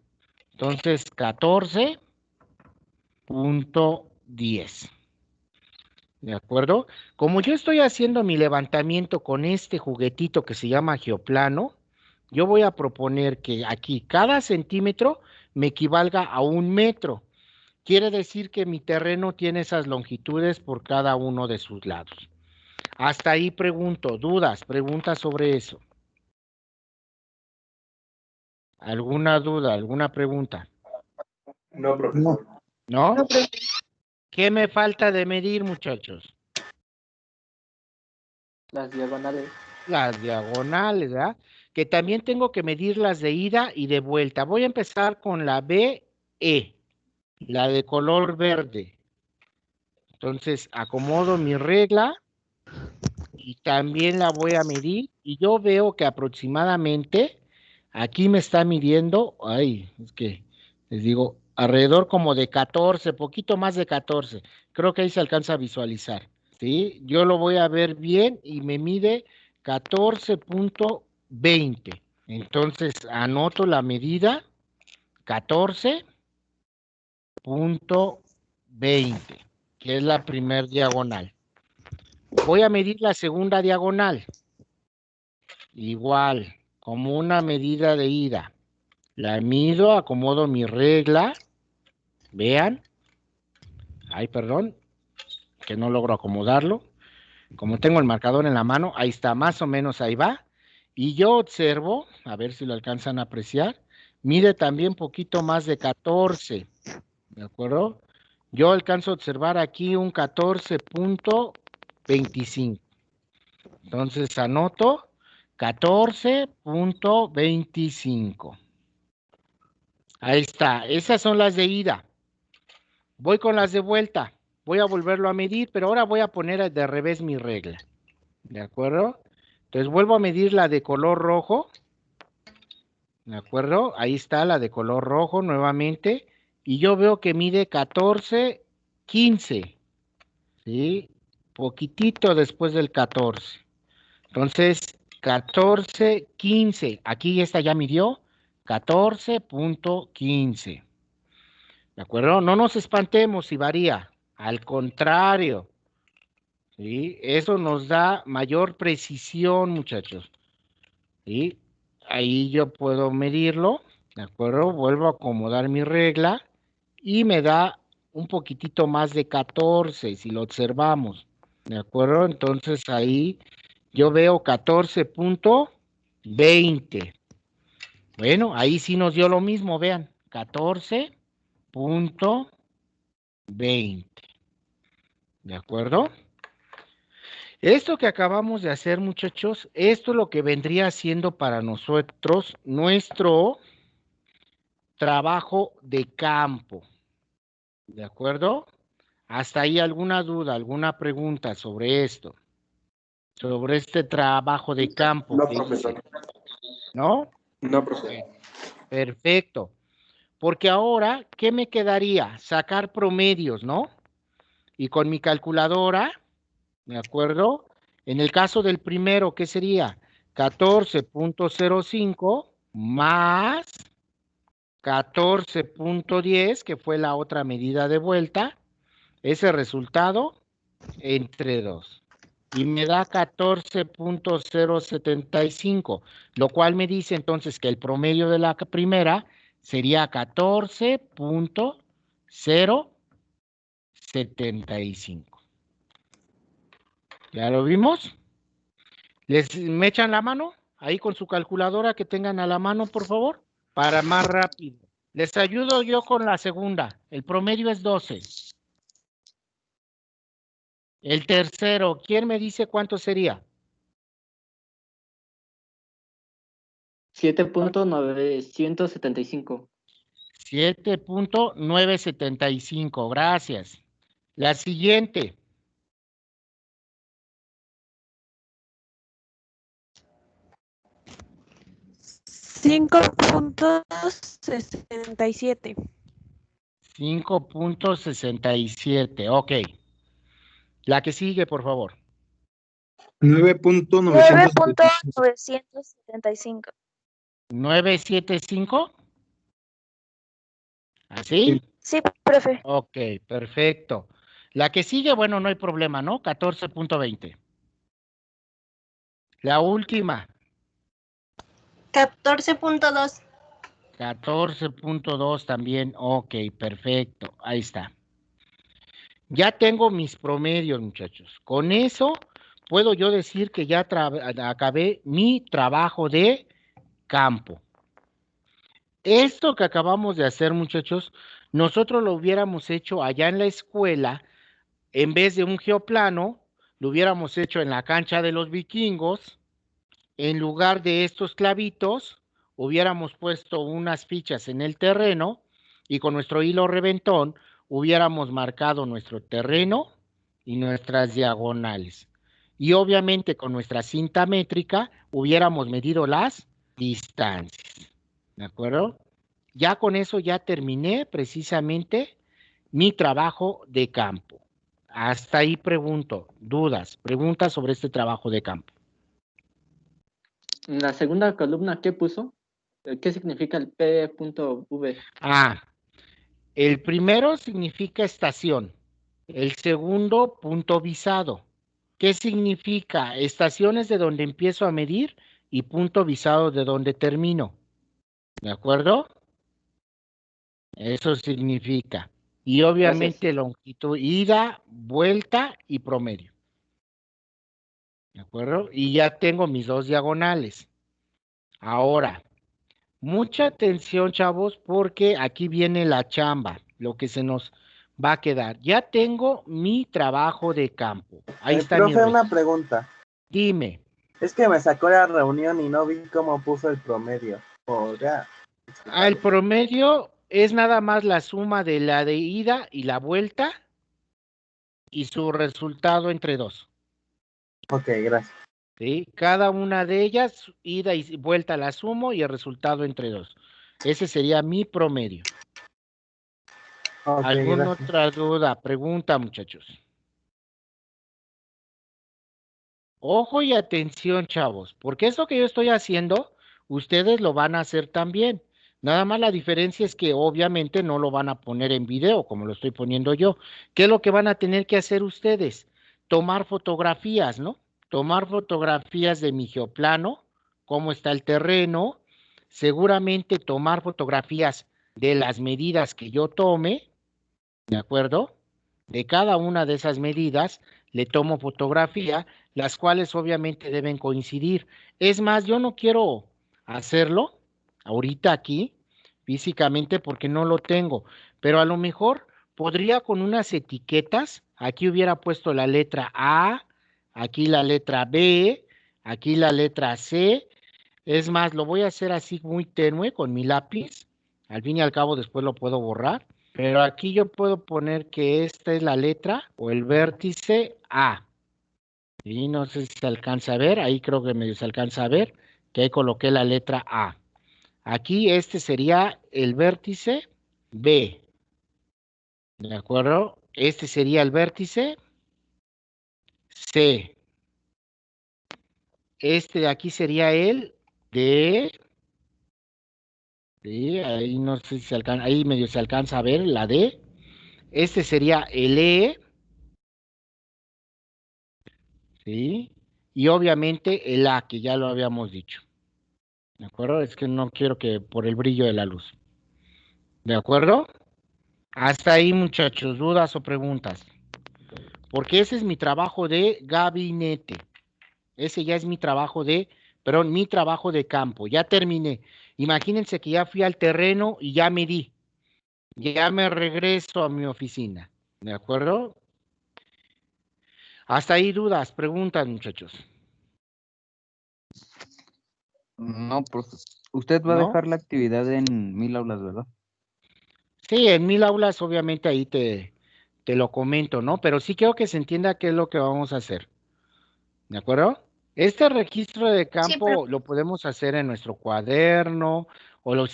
Entonces 14.10. ¿De acuerdo? Como yo estoy haciendo mi levantamiento con este juguetito que se llama geoplano, yo voy a proponer que aquí cada centímetro me equivalga a 1 metro. Quiere decir que mi terreno tiene esas longitudes por cada uno de sus lados. Hasta ahí pregunto, dudas, preguntas sobre eso. ¿Alguna duda, alguna pregunta? No, profesor. ¿No? No, profe. ¿Qué me falta de medir, muchachos? Las diagonales. Las diagonales, ¿verdad? Que también tengo que medir las de ida y de vuelta. Voy a empezar con la BE. la de color verde. Entonces, acomodo mi regla y también la voy a medir y yo veo que aproximadamente aquí me está midiendo, ay, es que les digo, alrededor como de 14, poquito más de 14. Creo que ahí se alcanza a visualizar, ¿sí? Yo lo voy a ver bien y me mide 14.20. Entonces, anoto la medida 14.20, que es la primer diagonal. Voy a medir la segunda diagonal. Igual, como una medida de ida. La mido, acomodo mi regla. Vean. Ay, perdón, que no logro acomodarlo. Como tengo el marcador en la mano, ahí está, más o menos ahí va. Y yo observo, a ver si lo alcanzan a apreciar, mide también poquito más de 14. ¿De acuerdo? Yo alcanzo a observar aquí un 14.25. Entonces anoto 14.25. Ahí está. Esas son las de ida. Voy con las de vuelta. Voy a volverlo a medir, pero ahora voy a poner de revés mi regla. ¿De acuerdo? Entonces vuelvo a medir la de color rojo. ¿De acuerdo? Ahí está la de color rojo nuevamente. Y yo veo que mide 14.15. ¿Sí? Poquitito después del 14. Entonces, 14.15. Aquí esta ya midió 14.15. ¿De acuerdo? No nos espantemos si varía. Al contrario. ¿Sí? Eso nos da mayor precisión, muchachos. ¿Sí? Ahí yo puedo medirlo. ¿De acuerdo? Vuelvo a acomodar mi regla. Y me da un poquitito más de 14, si lo observamos. ¿De acuerdo? Entonces ahí yo veo 14.20. Bueno, ahí sí nos dio lo mismo, vean, 14.20. ¿De acuerdo? Esto que acabamos de hacer, muchachos, esto es lo que vendría siendo para nosotros nuestro trabajo de campo. ¿De acuerdo? ¿Hasta ahí alguna duda, alguna pregunta sobre esto? Sobre este trabajo de campo No, que hice, profesor. ¿no? No, profesor. Bueno, perfecto. Porque ahora, ¿qué me quedaría? Sacar promedios, ¿no? Y con mi calculadora, ¿de acuerdo? En el caso del primero, ¿qué sería? 14.05 más 14.10, que fue la otra medida de vuelta. Ese resultado entre 2. Y me da 14.075, lo cual me dice entonces que el promedio de la primera sería 14.075. ¿Ya lo vimos? ¿Me echan la mano? Ahí con su calculadora que tengan a la mano, por favor, para más rápido. Les ayudo yo con la segunda. El promedio es 12. El tercero, ¿quién me dice cuánto sería? 7.975. 7.975, gracias. La siguiente. 5.67. 5.67, ok. La que sigue, por favor. 9.975. 975. ¿Así? Sí, profe. Ok, perfecto. La que sigue, bueno, no hay problema, ¿no? 14.20. La última. 14.2. 14.2 también. Ok, perfecto. Ahí está. Ya tengo mis promedios, muchachos. Con eso puedo yo decir que ya acabé mi trabajo de campo. Esto que acabamos de hacer, muchachos, nosotros lo hubiéramos hecho allá en la escuela, en vez de un geoplano, lo hubiéramos hecho en la cancha de los vikingos. En lugar de estos clavitos, hubiéramos puesto unas fichas en el terreno y con nuestro hilo reventón hubiéramos marcado nuestro terreno y nuestras diagonales. Y obviamente con nuestra cinta métrica hubiéramos medido las distancias. ¿De acuerdo? Ya con eso ya terminé precisamente mi trabajo de campo. Hasta ahí pregunto, dudas, preguntas sobre este trabajo de campo. En la segunda columna, ¿qué puso? ¿Qué significa el P.V? El primero significa estación, el segundo punto visado. ¿Qué significa? Estaciones de donde empiezo a medir y punto visado de donde termino. ¿De acuerdo? Eso significa. Y obviamente longitud, ida, vuelta y promedio. ¿De acuerdo? Y ya tengo mis dos diagonales. Ahora, mucha atención, chavos, porque aquí viene la chamba, lo que se nos va a quedar. Ya tengo mi trabajo de campo. Ahí está mi profe, una pregunta. Dime. Es que me sacó la reunión y no vi cómo puso el promedio. Ya. El promedio es nada más la suma de la de ida y la vuelta y su resultado entre dos. Ok, gracias. ¿Sí? Cada una de ellas, ida y vuelta la sumo y el resultado entre dos. Ese sería mi promedio. Okay, ¿Alguna gracias. otra duda? Pregunta, muchachos. Ojo y atención, chavos, porque eso que yo estoy haciendo, ustedes lo van a hacer también. Nada más la diferencia es que obviamente no lo van a poner en video como lo estoy poniendo yo. ¿Qué es lo que van a tener que hacer ustedes? Tomar fotografías, ¿no? Tomar fotografías de mi geoplano, cómo está el terreno, seguramente tomar fotografías de las medidas que yo tome, ¿de acuerdo? De cada una de esas medidas le tomo fotografía, las cuales obviamente deben coincidir. Es más, yo no quiero hacerlo ahorita aquí, físicamente, porque no lo tengo, pero a lo mejor podría con unas etiquetas, aquí hubiera puesto la letra A, aquí la letra B, aquí la letra C. Es más, lo voy a hacer así muy tenue con mi lápiz. Al fin y al cabo después lo puedo borrar. Pero aquí yo puedo poner que esta es la letra o el vértice A. Y no sé si se alcanza a ver, ahí creo que medio se alcanza a ver, que ahí coloqué la letra A. Aquí este sería el vértice B. ¿De acuerdo? Este sería el vértice C. Este de aquí sería el D. Sí, ahí no sé si se alcanza, ahí medio se alcanza a ver la D. Este sería el E. ¿Sí? Y obviamente el A, que ya lo habíamos dicho. ¿De acuerdo? Es que no quiero que por el brillo de la luz. ¿De acuerdo? Hasta ahí, muchachos, dudas o preguntas. Porque ese es mi trabajo de gabinete. Ese ya es mi trabajo mi trabajo de campo. Ya terminé. Imagínense que ya fui al terreno y ya medí. Ya me regreso a mi oficina. ¿De acuerdo? Hasta ahí dudas, preguntas, muchachos. No, profe. Usted va a ¿No? dejar la actividad en 1000 aulas, ¿verdad? Sí, en 1000 aulas obviamente ahí te lo comento, ¿no? Pero sí quiero que se entienda qué es lo que vamos a hacer. ¿De acuerdo? Este registro de Sí, pero campo lo podemos hacer en nuestro cuaderno o lo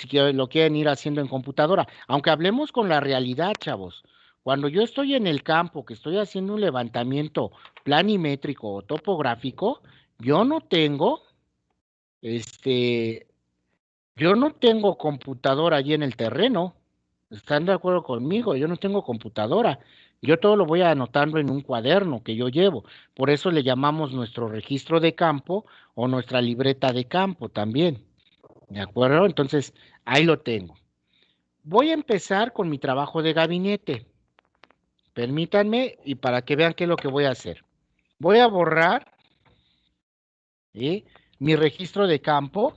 quieren ir haciendo en computadora. Aunque hablemos con la realidad, chavos. Cuando yo estoy en el campo, que estoy haciendo un levantamiento planimétrico o topográfico, yo no tengo, este, yo no tengo computadora allí en el terreno. ¿Están de acuerdo conmigo? Yo no tengo computadora. Yo todo lo voy anotando en un cuaderno que yo llevo. Por eso le llamamos nuestro registro de campo o nuestra libreta de campo también. ¿De acuerdo? Entonces, ahí lo tengo. Voy a empezar con mi trabajo de gabinete. Permítanme y para que vean qué es lo que voy a hacer. Voy a borrar, ¿sí?, mi registro de campo.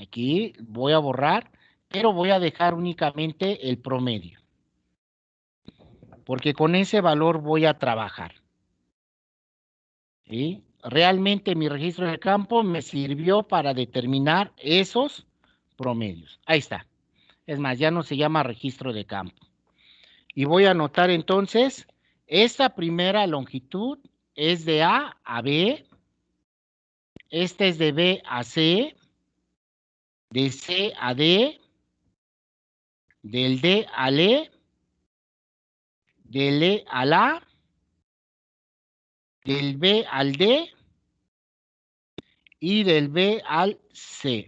Aquí voy a borrar, pero voy a dejar únicamente el promedio, porque con ese valor voy a trabajar. ¿Sí? Realmente mi registro de campo me sirvió para determinar esos promedios. Ahí está. Es más, ya no se llama registro de campo. Y voy a anotar entonces, esta primera longitud es de A a B, esta es de B a C, de C a D, del D al E, del E al A, del B al D y del B al C.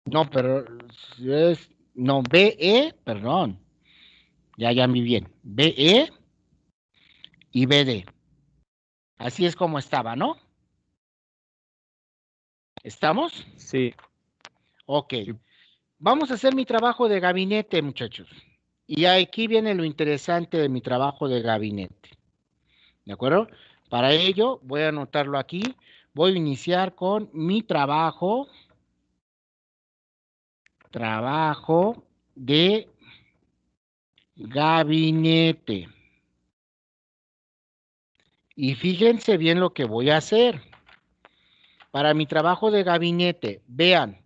No, pero no, BE, perdón. Ya vi bien. BE y BD. Así es como estaba, ¿no? ¿Estamos? Sí. Ok. Sí. Vamos a hacer mi trabajo de gabinete, muchachos. Y aquí viene lo interesante de mi trabajo de gabinete. ¿De acuerdo? Para ello, voy a anotarlo aquí. Voy a iniciar con mi trabajo de gabinete. Y fíjense bien lo que voy a hacer. Para mi trabajo de gabinete, vean,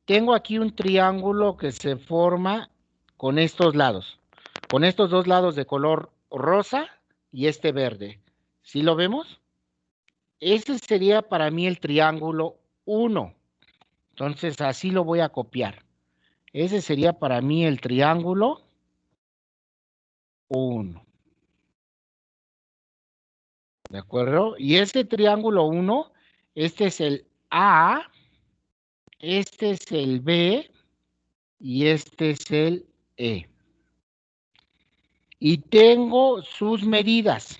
tengo aquí un triángulo que se forma con estos lados, con estos dos lados de color rosa y este verde. ¿Sí lo vemos? Ese sería para mí el triángulo 1. Entonces así lo voy a copiar. Ese sería para mí el triángulo 1. ¿De acuerdo? Y ese triángulo 1, este es el A, este es el B y este es el E. Y tengo sus medidas.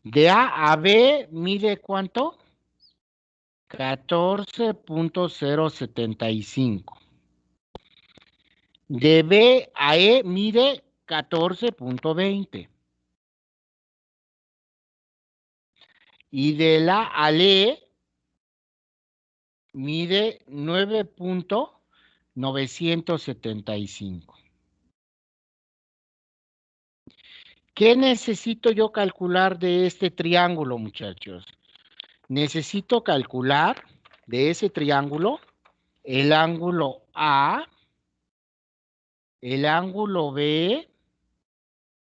De A a B mide ¿cuánto? 14.075. De B a E mide 14.20. Y de la al E mide 9.975. ¿Qué necesito yo calcular de este triángulo, muchachos? Necesito calcular de ese triángulo el ángulo A, el ángulo B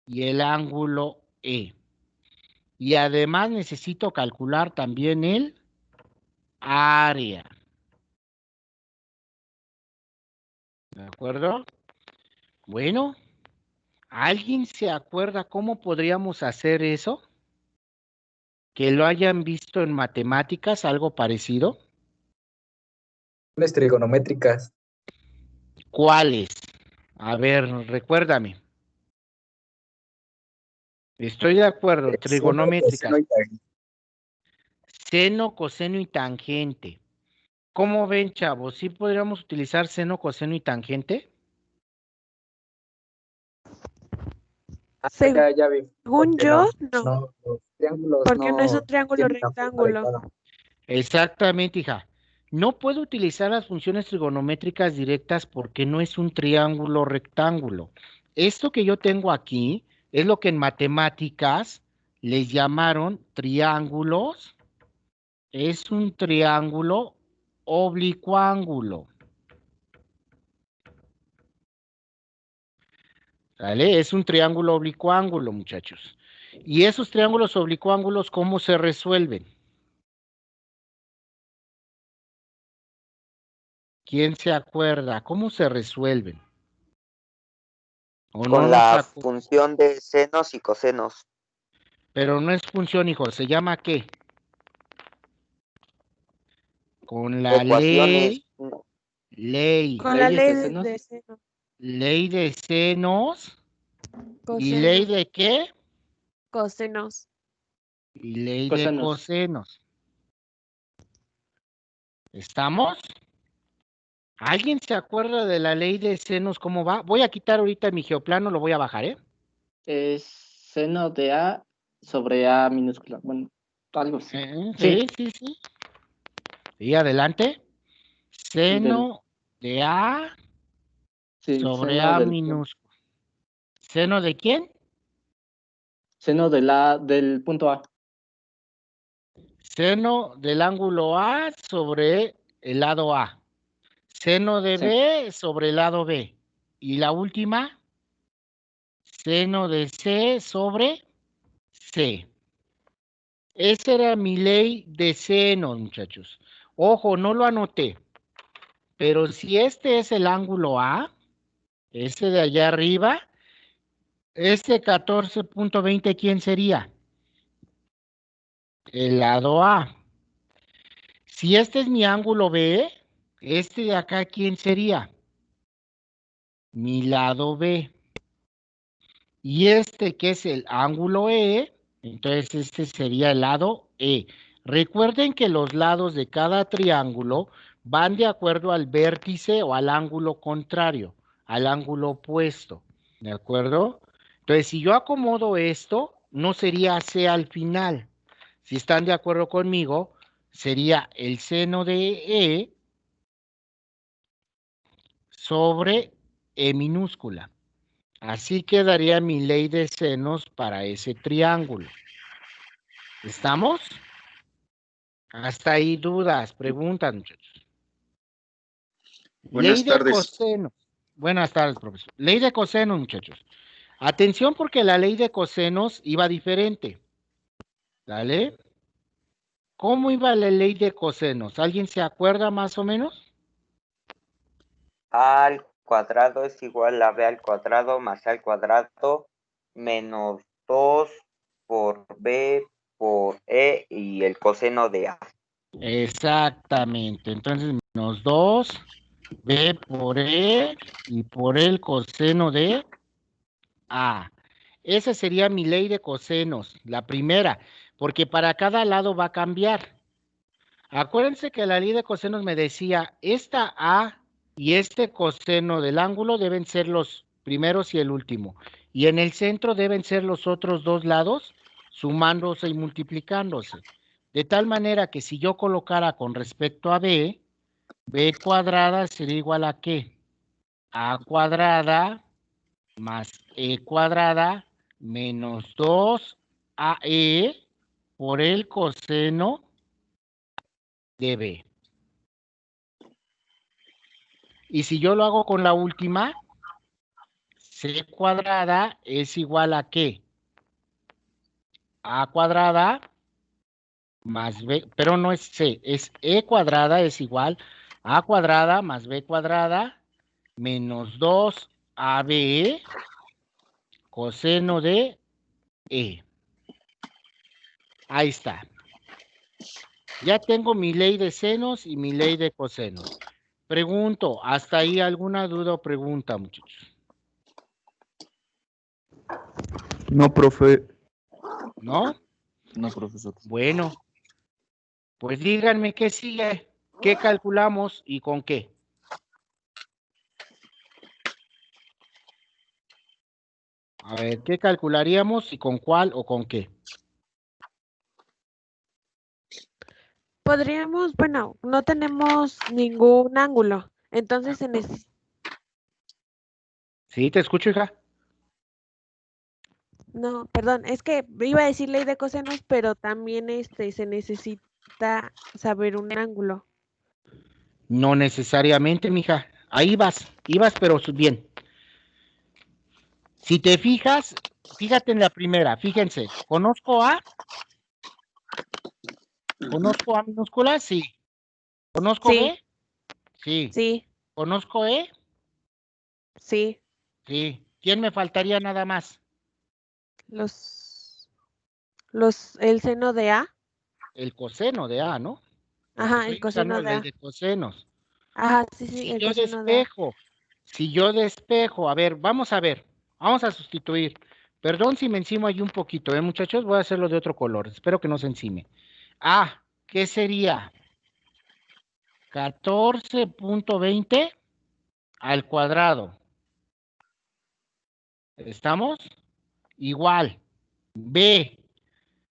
y el ángulo E. Y además necesito calcular también el área. ¿De acuerdo? Bueno, ¿alguien se acuerda cómo podríamos hacer eso? ¿Que lo hayan visto en matemáticas, algo parecido? Funciones trigonométricas. ¿Cuáles? A ver, recuérdame. Estoy de acuerdo, Seno, coseno trigonométricas. y tangente. Seno, coseno y tangente. ¿Cómo ven, chavos? ¿Sí podríamos utilizar seno, coseno y tangente? Ya vi. ¿Por Según qué yo, no? no, No, los triángulos porque no es un no triángulo tienen tan forma rectángulo. adecuada. Exactamente, hija. No puedo utilizar las funciones trigonométricas directas porque no es un triángulo rectángulo. Esto que yo tengo aquí es lo que en matemáticas les llamaron triángulos. Es un triángulo oblicuángulo. ¿Vale? Es un triángulo oblicuángulo, muchachos. Y esos triángulos oblicuángulos, ¿cómo se resuelven? ¿Quién se acuerda? ¿Cómo se resuelven? ¿O no Con nos la acu- función de senos y cosenos. Pero no es función, hijo. ¿Se llama qué? Con la Ecuaciones. ley Con la Leyes ley de senos. de seno, ley de senos. ¿Y ley coseno, de qué? cosenos. Y ley de Cosenos. cosenos. ¿Estamos? ¿Alguien se acuerda de la ley de senos cómo va? Voy a quitar ahorita mi geoplano, lo voy a bajar, ¿eh? Es seno de A sobre A minúscula. Bueno, algo así. Sí, sí, sí. Y adelante. Y del, Seno de A sí, sobre seno A del minúsculo. ¿Seno de quién? seno del punto A. Seno del ángulo A sobre el lado A. Seno de Sí. B sobre el lado B. Y la última, seno de C sobre C. Esa era mi ley de senos, muchachos. Ojo, no lo anoté. Pero si este es el ángulo A, ese de allá arriba, este 14.20, ¿quién sería? El lado A. Si este es mi ángulo B, este de acá, ¿quién sería? Mi lado B. Y este que es el ángulo E, entonces este sería el lado E. Recuerden que los lados de cada triángulo van de acuerdo al vértice o al ángulo contrario, al ángulo opuesto. ¿De acuerdo? Entonces, si yo acomodo esto, no sería C al final. Si están de acuerdo conmigo, sería el seno de E sobre E minúscula. Así quedaría mi ley de senos para ese triángulo. ¿Estamos? Hasta ahí dudas, preguntas, muchachos. Buenas Ley de tardes. cosenos. Buenas tardes, profesor. Ley de cosenos, muchachos. Atención porque la ley de cosenos iba diferente. ¿Vale? ¿Cómo iba la ley de cosenos? ¿Alguien se acuerda más o menos? A al cuadrado es igual a B al cuadrado más A al cuadrado menos 2 por B por E y el coseno de A. Exactamente. Entonces, menos 2, B por E y por el coseno de A. Esa sería mi ley de cosenos, la primera, porque para cada lado va a cambiar. Acuérdense que la ley de cosenos me decía, esta A y este coseno del ángulo deben ser los primeros y el último. Y en el centro deben ser los otros dos lados, sumándose y multiplicándose. De tal manera que si yo colocara con respecto a B, B cuadrada sería igual a ¿qué? A cuadrada más E cuadrada menos 2AE por el coseno de B. Y si yo lo hago con la última, C cuadrada es igual a ¿qué? A cuadrada más B, pero no es C, es E cuadrada es igual a cuadrada más B cuadrada menos 2AB coseno de E. Ahí está. Ya tengo mi ley de senos y mi ley de cosenos. Pregunto, ¿hasta ahí alguna duda o pregunta, muchachos? No, profe. ¿No? No, profesor. Bueno, pues díganme qué sigue, qué calculamos y con qué. A ver, ¿qué calcularíamos y con cuál o con qué? Podríamos, bueno, no tenemos ningún ángulo, entonces se necesita, Sí, te escucho, hija. no, perdón, es que iba a decir ley de cosenos, pero también se necesita saber un ángulo. No necesariamente, mija. Ahí ibas, pero bien. Si te fijas, fíjate en la primera, fíjense, ¿conozco A? ¿Conozco A minúscula? Sí. ¿Conozco Sí, B? Sí. sí, ¿Conozco E? sí, Sí. ¿Quién me faltaría nada más? el seno de A, El coseno de A, ¿no? Porque ajá, el estoy usando coseno la de ley A, de cosenos. ajá, sí, sí, Si el yo coseno de A. despejo, a ver, vamos a sustituir. Perdón si me encimo ahí un poquito, muchachos, voy a hacerlo de otro color, espero que no se encime. A, ¿qué sería? 14.20 al cuadrado. ¿Estamos? Igual. B,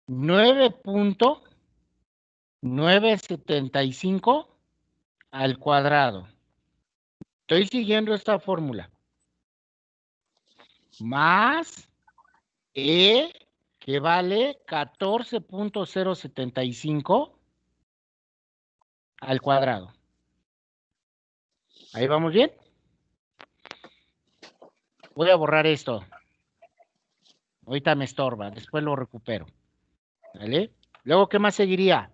9.975 al cuadrado. Estoy siguiendo esta fórmula. Más E, que vale 14.075 al cuadrado. ¿Ahí vamos bien? Voy a borrar esto. Ahorita me estorba, después lo recupero. ¿Vale? Luego, ¿qué más seguiría?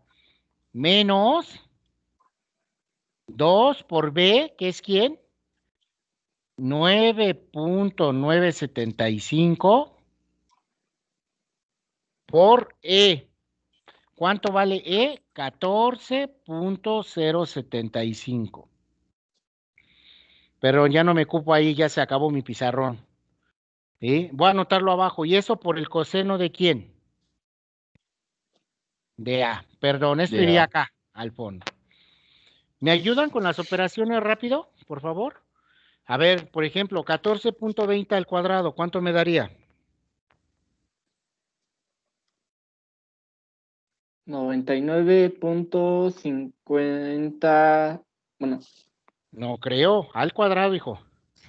Menos 2 por B, que es ¿quién? 9.975 por E. ¿Cuánto vale E? 14.075. Pero ya no me ocupo ahí, ya se acabó mi pizarrón. ¿Sí? Voy a anotarlo abajo. ¿Y eso por el coseno de quién? De A. Perdón, esto De iría A. acá, al fondo. ¿Me ayudan con las operaciones rápido, por favor? A ver, por ejemplo, 14.20 al cuadrado, ¿cuánto me daría? 99.50. Bueno, No creo, al cuadrado, hijo.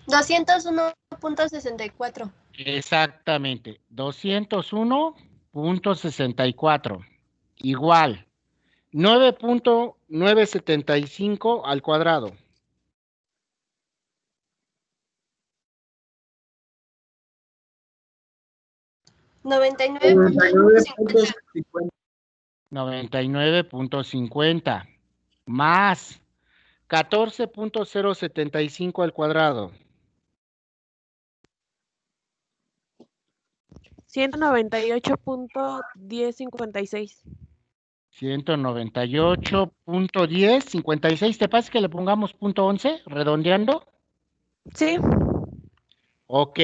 201.64. Exactamente, 201.64. Igual, 9.975 al cuadrado. 99.50. 99.50 más 14.075 al cuadrado. 198.1056. 198.1056. ¿Te parece que le pongamos punto 11, redondeando? Sí. Ok,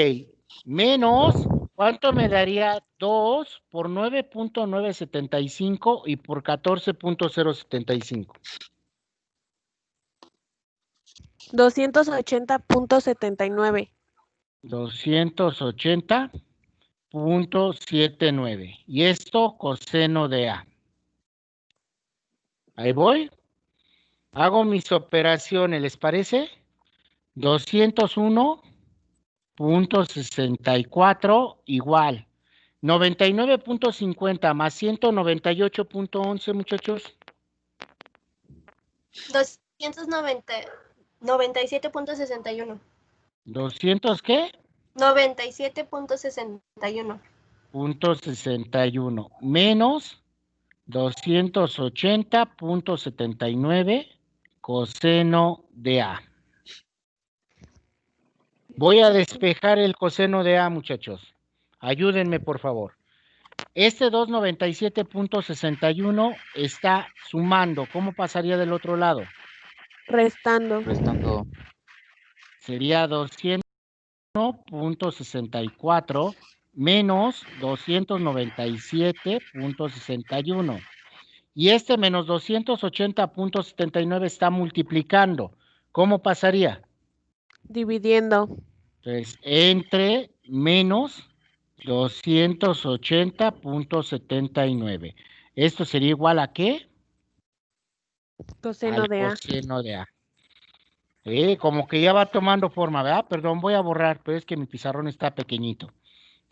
menos, ¿cuánto me daría 2 por 9.975 y por 14.075? 280.79. 280.79. Y esto coseno de A. Ahí voy. Hago mis operaciones, ¿les parece? 201.64 igual. 99.50 más 198.11, muchachos. 297.61. ¿200 qué? 97.61. .61 menos 280.79 coseno de A. Voy a despejar el coseno de A, muchachos. Ayúdenme, por favor. Este 297.61 está sumando. ¿Cómo pasaría del otro lado? Restando. Restando. Sería 201.64 menos 297.61. Y este menos 280.79 está multiplicando. ¿Cómo pasaría? Dividiendo. Entonces, entre menos 280.79. ¿Esto sería igual a qué? Coseno Al de A. coseno de A. Como que ya va tomando forma, ¿verdad? Perdón, voy a borrar, pero es que mi pizarrón está pequeñito.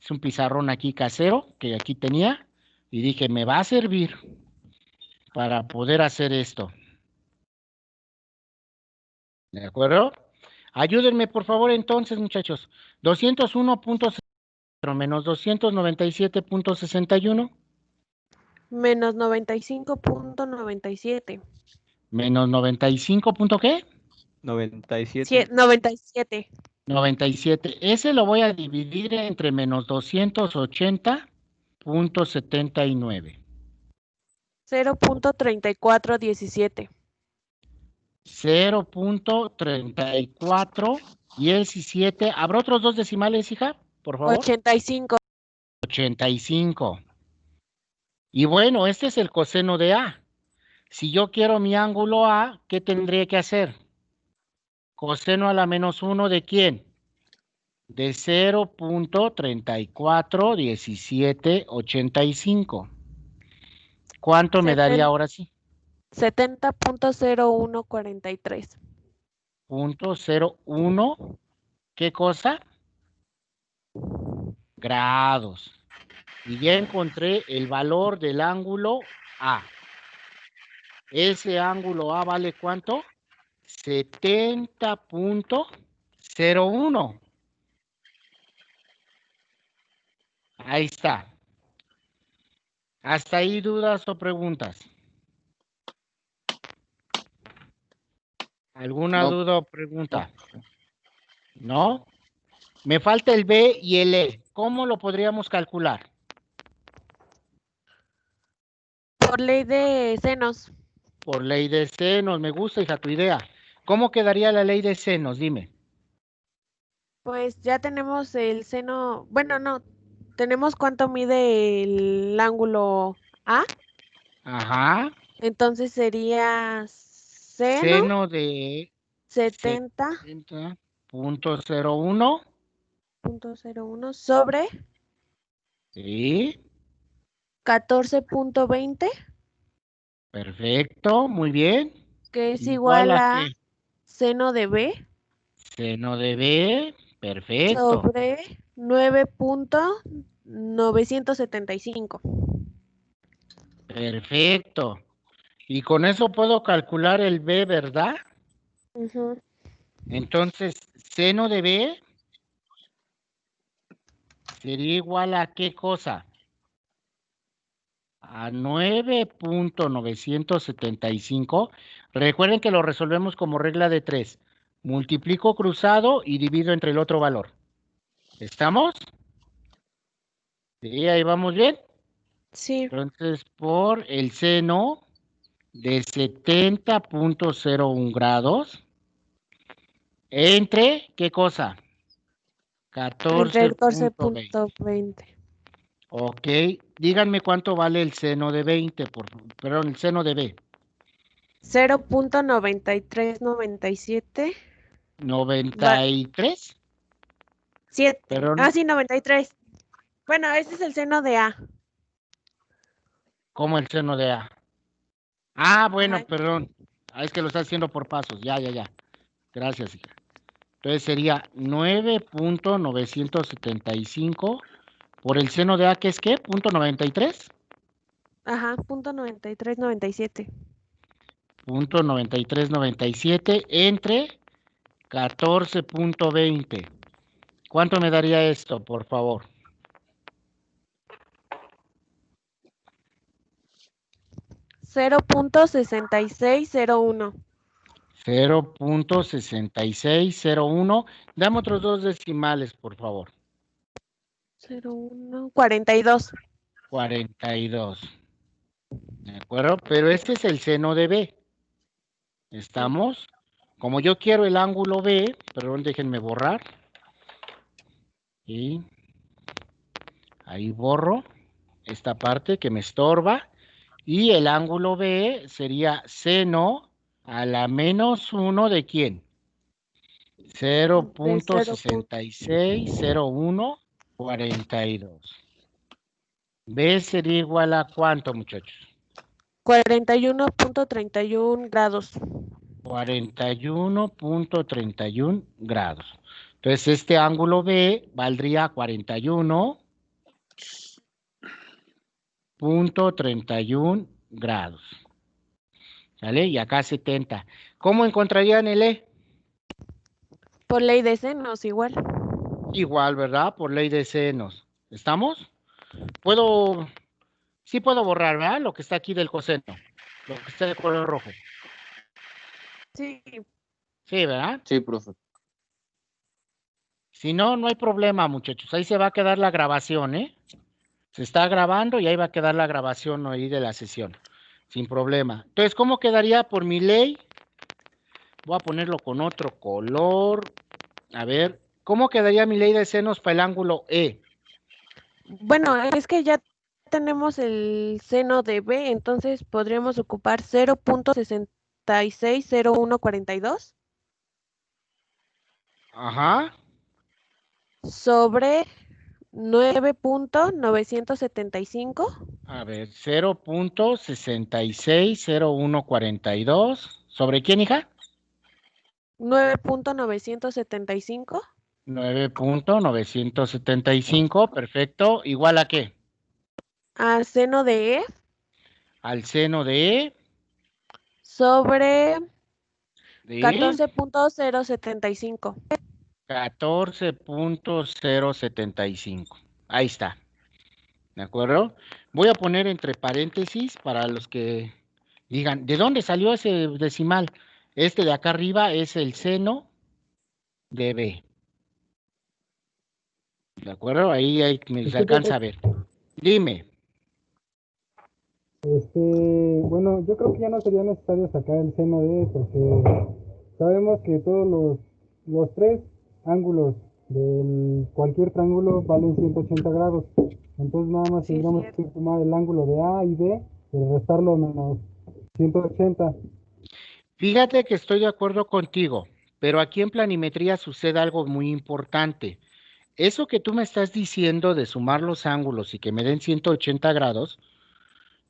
Es un pizarrón aquí casero que aquí tenía y dije, me va a servir para poder hacer esto. ¿De acuerdo? Ayúdenme, por favor, entonces, muchachos. 201.0 menos 297.61. Menos 95.97. Menos 95. ¿Qué? 97. 97. 97. Ese lo voy a dividir entre menos 280.79. 0.3417. 0.34 17. ¿Habrá otros dos decimales, hija? Por favor. 85. 85. Y bueno, este es el coseno de A. Si yo quiero mi ángulo A, ¿qué tendría que hacer? Coseno a la menos 1 ¿de quién? De 0.341785. ¿Cuánto me daría ahora sí? 70.0143. .01, ¿qué cosa? Grados. Y ya encontré el valor del ángulo A. Ese ángulo A vale ¿cuánto? 70.01. Ahí está. ¿Hasta ahí dudas o preguntas? ¿Alguna No. duda o pregunta? ¿No? Me falta el B y el E. ¿Cómo lo podríamos calcular? Por ley de senos. Por ley de senos. Me gusta, hija, tu idea. ¿Cómo quedaría la ley de senos? Dime. Pues ya tenemos el seno. Bueno, no. Tenemos cuánto mide el ángulo A. Ajá. Entonces sería Seno de 70.01 70.01. sobre Sí. 14.20, Perfecto. Muy bien. que es Igual igual a a qué? seno de B Seno de B. Perfecto. sobre 9.975. Perfecto. Y con eso puedo calcular el B, ¿verdad? Ujú. Entonces, seno de B sería igual a ¿qué cosa? A 9.975. Recuerden que lo resolvemos como regla de 3. Multiplico cruzado y divido entre el otro valor. ¿Estamos? Sí, ahí vamos bien. Sí, Entonces, por el seno de 70.01 grados, entre, ¿qué cosa? entre 14.20. 14.20. Ok, díganme cuánto vale el seno de 20, perdón, el seno de B. 0.9397. 93, 7. perdón, Sí, 93. Bueno, ese es el seno de A. ¿cómo el seno de A? Ah, bueno, Ajá. perdón. Es que lo está haciendo por pasos. Ya. Gracias, hija. Entonces sería 9.975 por el seno de A, ¿qué es qué? ¿.93? Ajá, punto 9397. .9397 entre 14.20. ¿Cuánto me daría esto, por favor? 0.6601. 0.6601. Dame otros dos decimales, por favor. 42. 42. ¿De acuerdo? Pero este es el seno de B. ¿Estamos? Como yo quiero el ángulo B, perdón, déjenme borrar. Y ahí borro esta parte que me estorba. Y el ángulo B sería seno a la menos 1 de quién? 0.660142. B sería igual a ¿cuánto, muchachos? 41.31 grados. 41.31 grados. Entonces, este ángulo B valdría 41.31 grados. ¿Sale? Y acá 70. ¿Cómo encontrarían el E? Por ley de senos, igual. Igual, ¿verdad? Por ley de senos. ¿Estamos? Sí puedo borrar, ¿verdad? Lo que está aquí del coseno. Lo que está de color rojo. Sí. Sí, ¿verdad? Sí, profe. Si no, no hay problema, muchachos. Ahí se va a quedar la grabación, ¿eh? Se está grabando y ahí va a quedar la grabación ahí de la sesión. Sin problema. Entonces, ¿cómo quedaría por mi ley? Voy a ponerlo con otro color. A ver, ¿cómo quedaría mi ley de senos para el ángulo E? Bueno, es que ya tenemos el seno de B, entonces podríamos ocupar 0.660142 Ajá. sobre 9.975. A ver, 0.660142. ¿Sobre quién, hija? 9.975 9.975, perfecto. ¿Igual a qué? al seno de E Al seno de E. sobre ¿Sí? 14.075. 14.075. Ahí está. ¿De acuerdo? Voy a poner entre paréntesis para los que digan, ¿de dónde salió ese decimal? Este de acá arriba es el seno de B. ¿De acuerdo? Ahí se alcanza a ver. Dime. Bueno, yo creo que ya no sería necesario sacar el seno de E porque sabemos que todos los tres ángulos de cualquier triángulo valen 180 grados. Entonces nada más Sí, tendríamos cierto. que sumar el ángulo de A y B y restarlo menos 180. Fíjate que estoy de acuerdo contigo, pero aquí en planimetría sucede algo muy importante. Eso que tú me estás diciendo de sumar los ángulos y que me den 180 grados,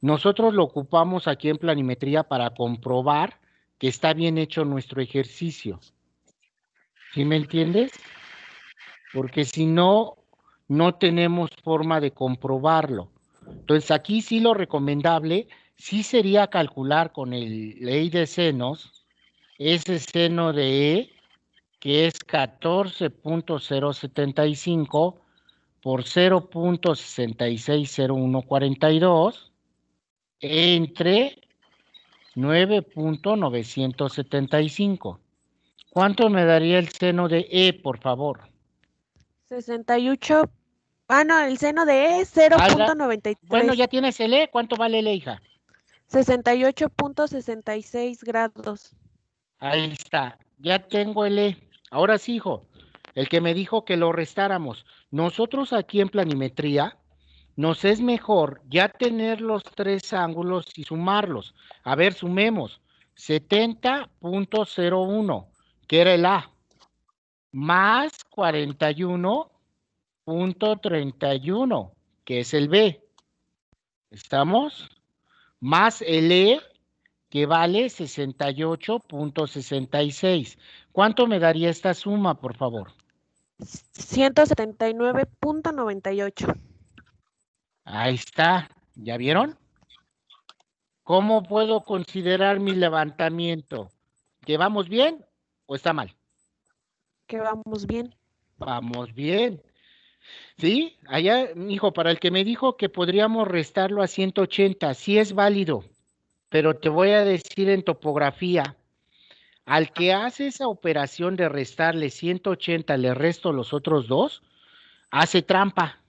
nosotros lo ocupamos aquí en planimetría para comprobar que está bien hecho nuestro ejercicio. ¿Sí me entiendes? Porque si no, no tenemos forma de comprobarlo. Entonces aquí sí lo recomendable sí sería calcular con el ley de senos ese seno de E, que es 14.075 por 0.660142 entre 9.975. ¿Cuánto me daría el seno de E, por favor? 68. Ah, no, el seno de E es Bueno, 0.93. ya tienes el E. ¿Cuánto vale el E, hija? 68.66 grados. Ahí está. Ya tengo el E. Ahora sí, hijo. El que me dijo que lo restáramos. Nosotros aquí en planimetría nos es mejor ya tener los tres ángulos y sumarlos. A ver, sumemos. 70.01, que era el A, más 41.31, que es el B. ¿Estamos? Más el E, que vale 68.66. ¿Cuánto me daría esta suma, por favor? 179.98. Ahí está. ¿Ya vieron? ¿Cómo puedo considerar mi levantamiento? ¿Que vamos bien o está mal? Que vamos bien. Vamos bien. ¿Sí? Allá, hijo, para el que me dijo que podríamos restarlo a 180, sí es válido, pero te voy a decir en topografía, al que hace esa operación de restarle 180, le resto los otros dos, hace trampa,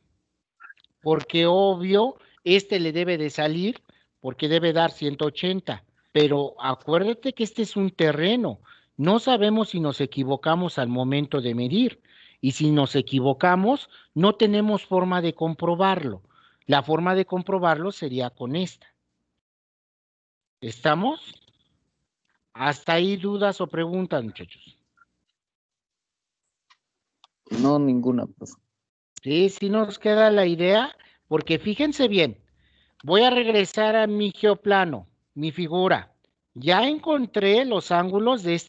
porque obvio, este le debe de salir, porque debe dar 180, pero acuérdate que este es un terreno, no sabemos si nos equivocamos al momento de medir, y si nos equivocamos, no tenemos forma de comprobarlo. La forma de comprobarlo sería con esta. ¿Estamos? ¿Hasta ahí dudas o preguntas, muchachos? No, ninguna, profe. Sí nos queda la idea, porque fíjense bien, voy a regresar a mi geoplano, mi figura. Ya encontré los ángulos de este